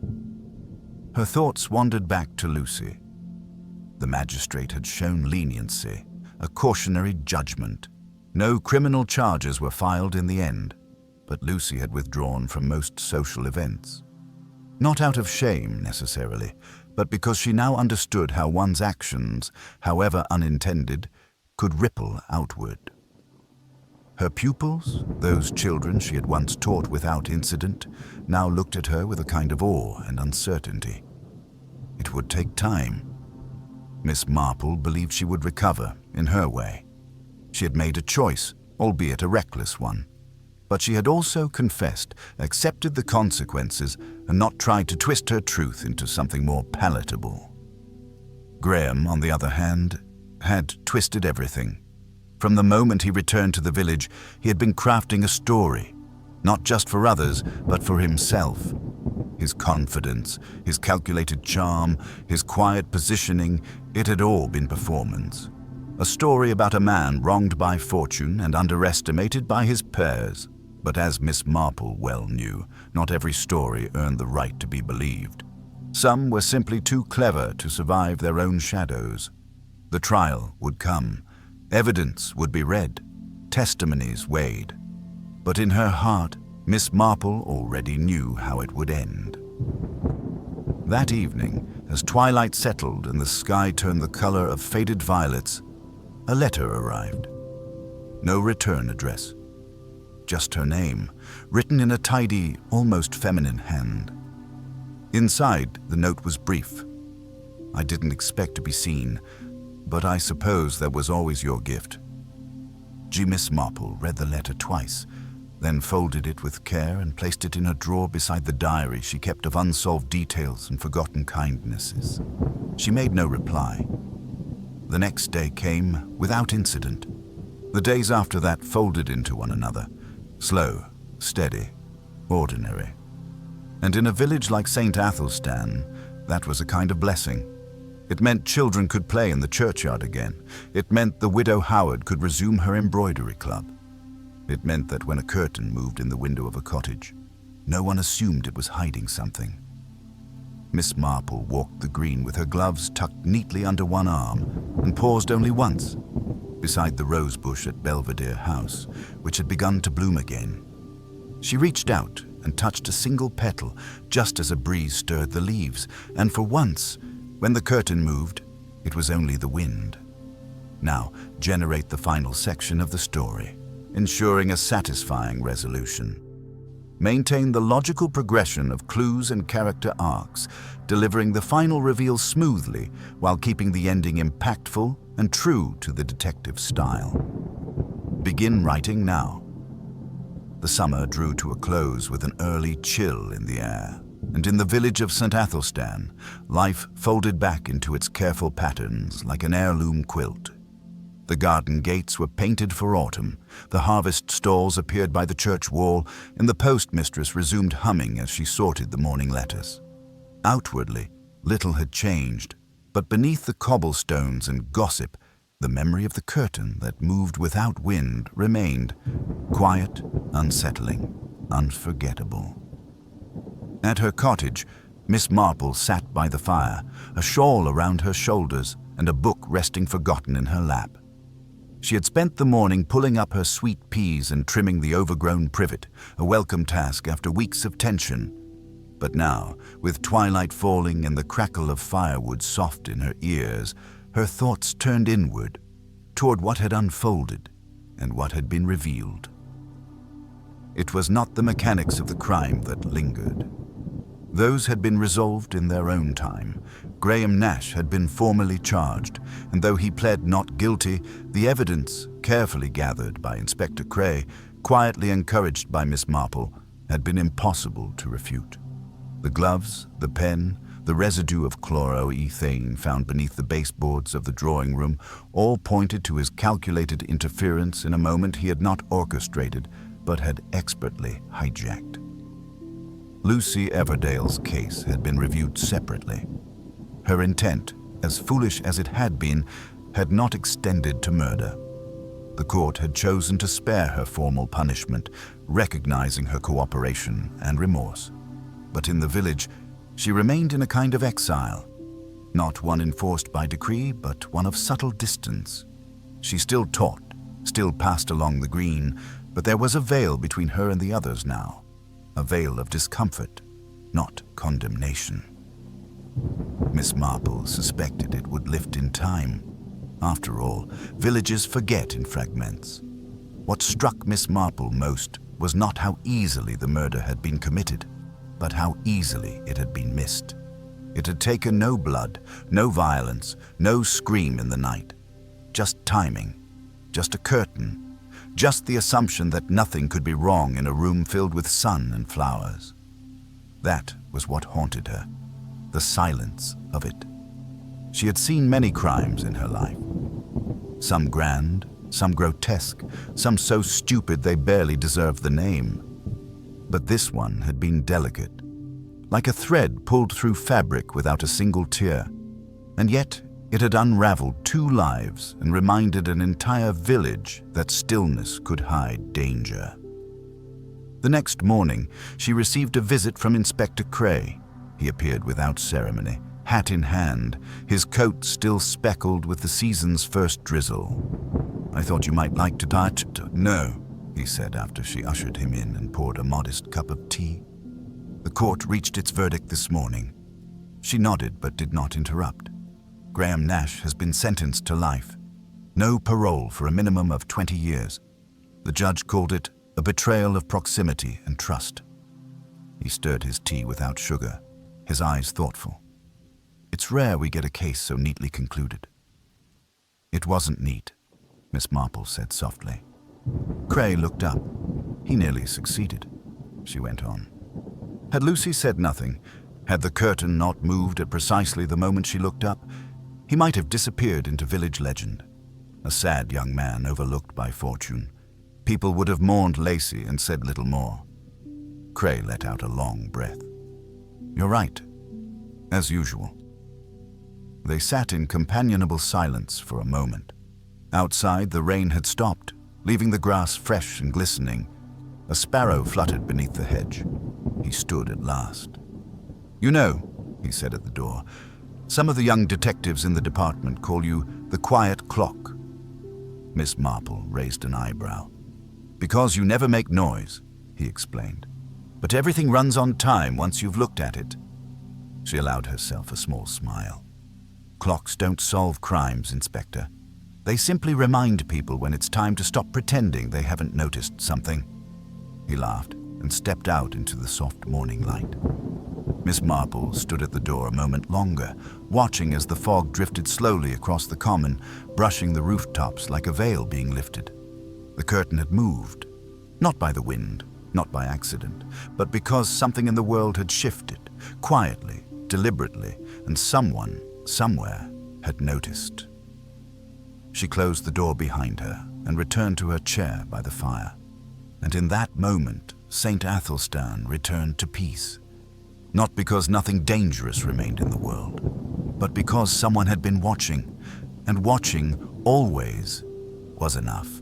Her thoughts wandered back to Lucy. The magistrate had shown leniency, a cautionary judgment. No criminal charges were filed in the end, but Lucy had withdrawn from most social events. Not out of shame, necessarily, but because she now understood how one's actions, however unintended, could ripple outward. Her pupils, those children she had once taught without incident, now looked at her with a kind of awe and uncertainty. It would take time. Miss Marple believed she would recover, in her way. She had made a choice, albeit a reckless one. But she had also confessed, accepted the consequences, and not tried to twist her truth into something more palatable. Graham, on the other hand, had twisted everything. From the moment he returned to the village, he had been crafting a story, not just for others, but for himself. His confidence, his calculated charm, his quiet positioning, it had all been performance. A story about a man wronged by fortune and underestimated by his peers. But as Miss Marple well knew, not every story earned the right to be believed. Some were simply too clever to survive their own shadows. The trial would come. Evidence would be read. Testimonies weighed. But in her heart, Miss Marple already knew how it would end. That evening, as twilight settled and the sky turned the color of faded violets, a letter arrived. No return address. Just her name, written in a tidy, almost feminine hand. Inside, the note was brief. "I didn't expect to be seen, but I suppose that was always your gift." Miss Marple read the letter twice, then folded it with care and placed it in a drawer beside the diary she kept of unsolved details and forgotten kindnesses. She made no reply. The next day came without incident. The days after that folded into one another. Slow, steady, ordinary. And in a village like St. Athelstan, That was a kind of blessing. It meant children could play in the churchyard again. It meant the widow Howard could resume her embroidery club. It meant that when a curtain moved in the window of a cottage, no one assumed it was hiding something. Miss Marple walked the green with her gloves tucked neatly under one arm and paused only once, beside the rose bush at Belvedere House, which had begun to bloom again. She reached out and touched a single petal just as a breeze stirred the leaves, and for once, when the curtain moved, it was only the wind. Now, generate the final section of the story, ensuring a satisfying resolution. Maintain the logical progression of clues and character arcs, delivering the final reveal smoothly while keeping the ending impactful and true to the detective style. Begin writing now. The summer drew to a close with an early chill in the air, and in the village of St. Athelstan, life folded back into its careful patterns like an heirloom quilt. The garden gates were painted for autumn, the harvest stalls appeared by the church wall, and the postmistress resumed humming as she sorted the morning letters. Outwardly, little had changed, but beneath the cobblestones and gossip, the memory of the curtain that moved without wind remained, quiet, unsettling, unforgettable. At her cottage, Miss Marple sat by the fire, a shawl around her shoulders and a book resting forgotten in her lap. She had spent the morning pulling up her sweet peas and trimming the overgrown privet, a welcome task after weeks of tension. But now, with twilight falling and the crackle of firewood soft in her ears, her thoughts turned inward, toward what had unfolded and what had been revealed. It was not the mechanics of the crime that lingered. Those had been resolved in their own time. Graham Nash had been formally charged, and though he pled not guilty, the evidence, carefully gathered by Inspector Cray, quietly encouraged by Miss Marple, had been impossible to refute. The gloves, the pen, the residue of chloroethane found beneath the baseboards of the drawing room all pointed to his calculated interference in a moment he had not orchestrated, but had expertly hijacked. Lucy Everdale's case had been reviewed separately. Her intent, as foolish as it had been, had not extended to murder. The court had chosen to spare her formal punishment, recognizing her cooperation and remorse. But in the village, she remained in a kind of exile, not one enforced by decree, but one of subtle distance. She still taught, still passed along the green, but there was a veil between her and the others now. A veil of discomfort, not condemnation. Miss Marple suspected it would lift in time. After all, villages forget in fragments. What struck Miss Marple most was not how easily the murder had been committed, but how easily it had been missed. It had taken no blood, no violence, no scream in the night. Just timing, just a curtain, just the assumption that nothing could be wrong in a room filled with sun and flowers. That was what haunted her, the silence of it. She had seen many crimes in her life. Some grand, some grotesque, some so stupid they barely deserved the name. But this one had been delicate, like a thread pulled through fabric without a single tear. And yet, it had unraveled 2 lives and reminded an entire village that stillness could hide danger. The next morning, she received a visit from Inspector Cray. He appeared without ceremony, hat in hand, his coat still speckled with the season's first drizzle. "I thought you might like to touch." "No," he said after she ushered him in and poured a modest cup of tea. "The court reached its verdict this morning." She nodded but did not interrupt. "Graham Nash has been sentenced to life. No parole for a minimum of 20 years. The judge called it a betrayal of proximity and trust." He stirred his tea without sugar, his eyes thoughtful. "It's rare we get a case so neatly concluded." "It wasn't neat," Miss Marple said softly. Cray looked up. "He nearly succeeded," she went on. Had Lucy said nothing, had the curtain not moved at precisely the moment she looked up, he might have disappeared into village legend. A sad young man overlooked by fortune. People would have mourned Lacey and said little more. Cray let out a long breath. "You're right. as usual. They sat in companionable silence for a moment. Outside, the rain had stopped, leaving the grass fresh and glistening. A sparrow fluttered beneath the hedge. He stood at last. "You know," he said at the door, "some of the young detectives in the department call you the quiet clock." Miss Marple raised an eyebrow. "Because you never make noise," he explained. "But everything runs on time once you've looked at it." She allowed herself a small smile. "Clocks don't solve crimes, Inspector. They simply remind people when it's time to stop pretending they haven't noticed something." He laughed and stepped out into the soft morning light. Miss Marple stood at the door a moment longer, watching as the fog drifted slowly across the common, brushing the rooftops like a veil being lifted. The curtain had moved, not by the wind, not by accident, but because something in the world had shifted, quietly, deliberately, and someone, somewhere, had noticed. She closed the door behind her and returned to her chair by the fire. And in that moment, St. Athelstan returned to peace. Not because nothing dangerous remained in the world, but because someone had been watching, and watching always was enough.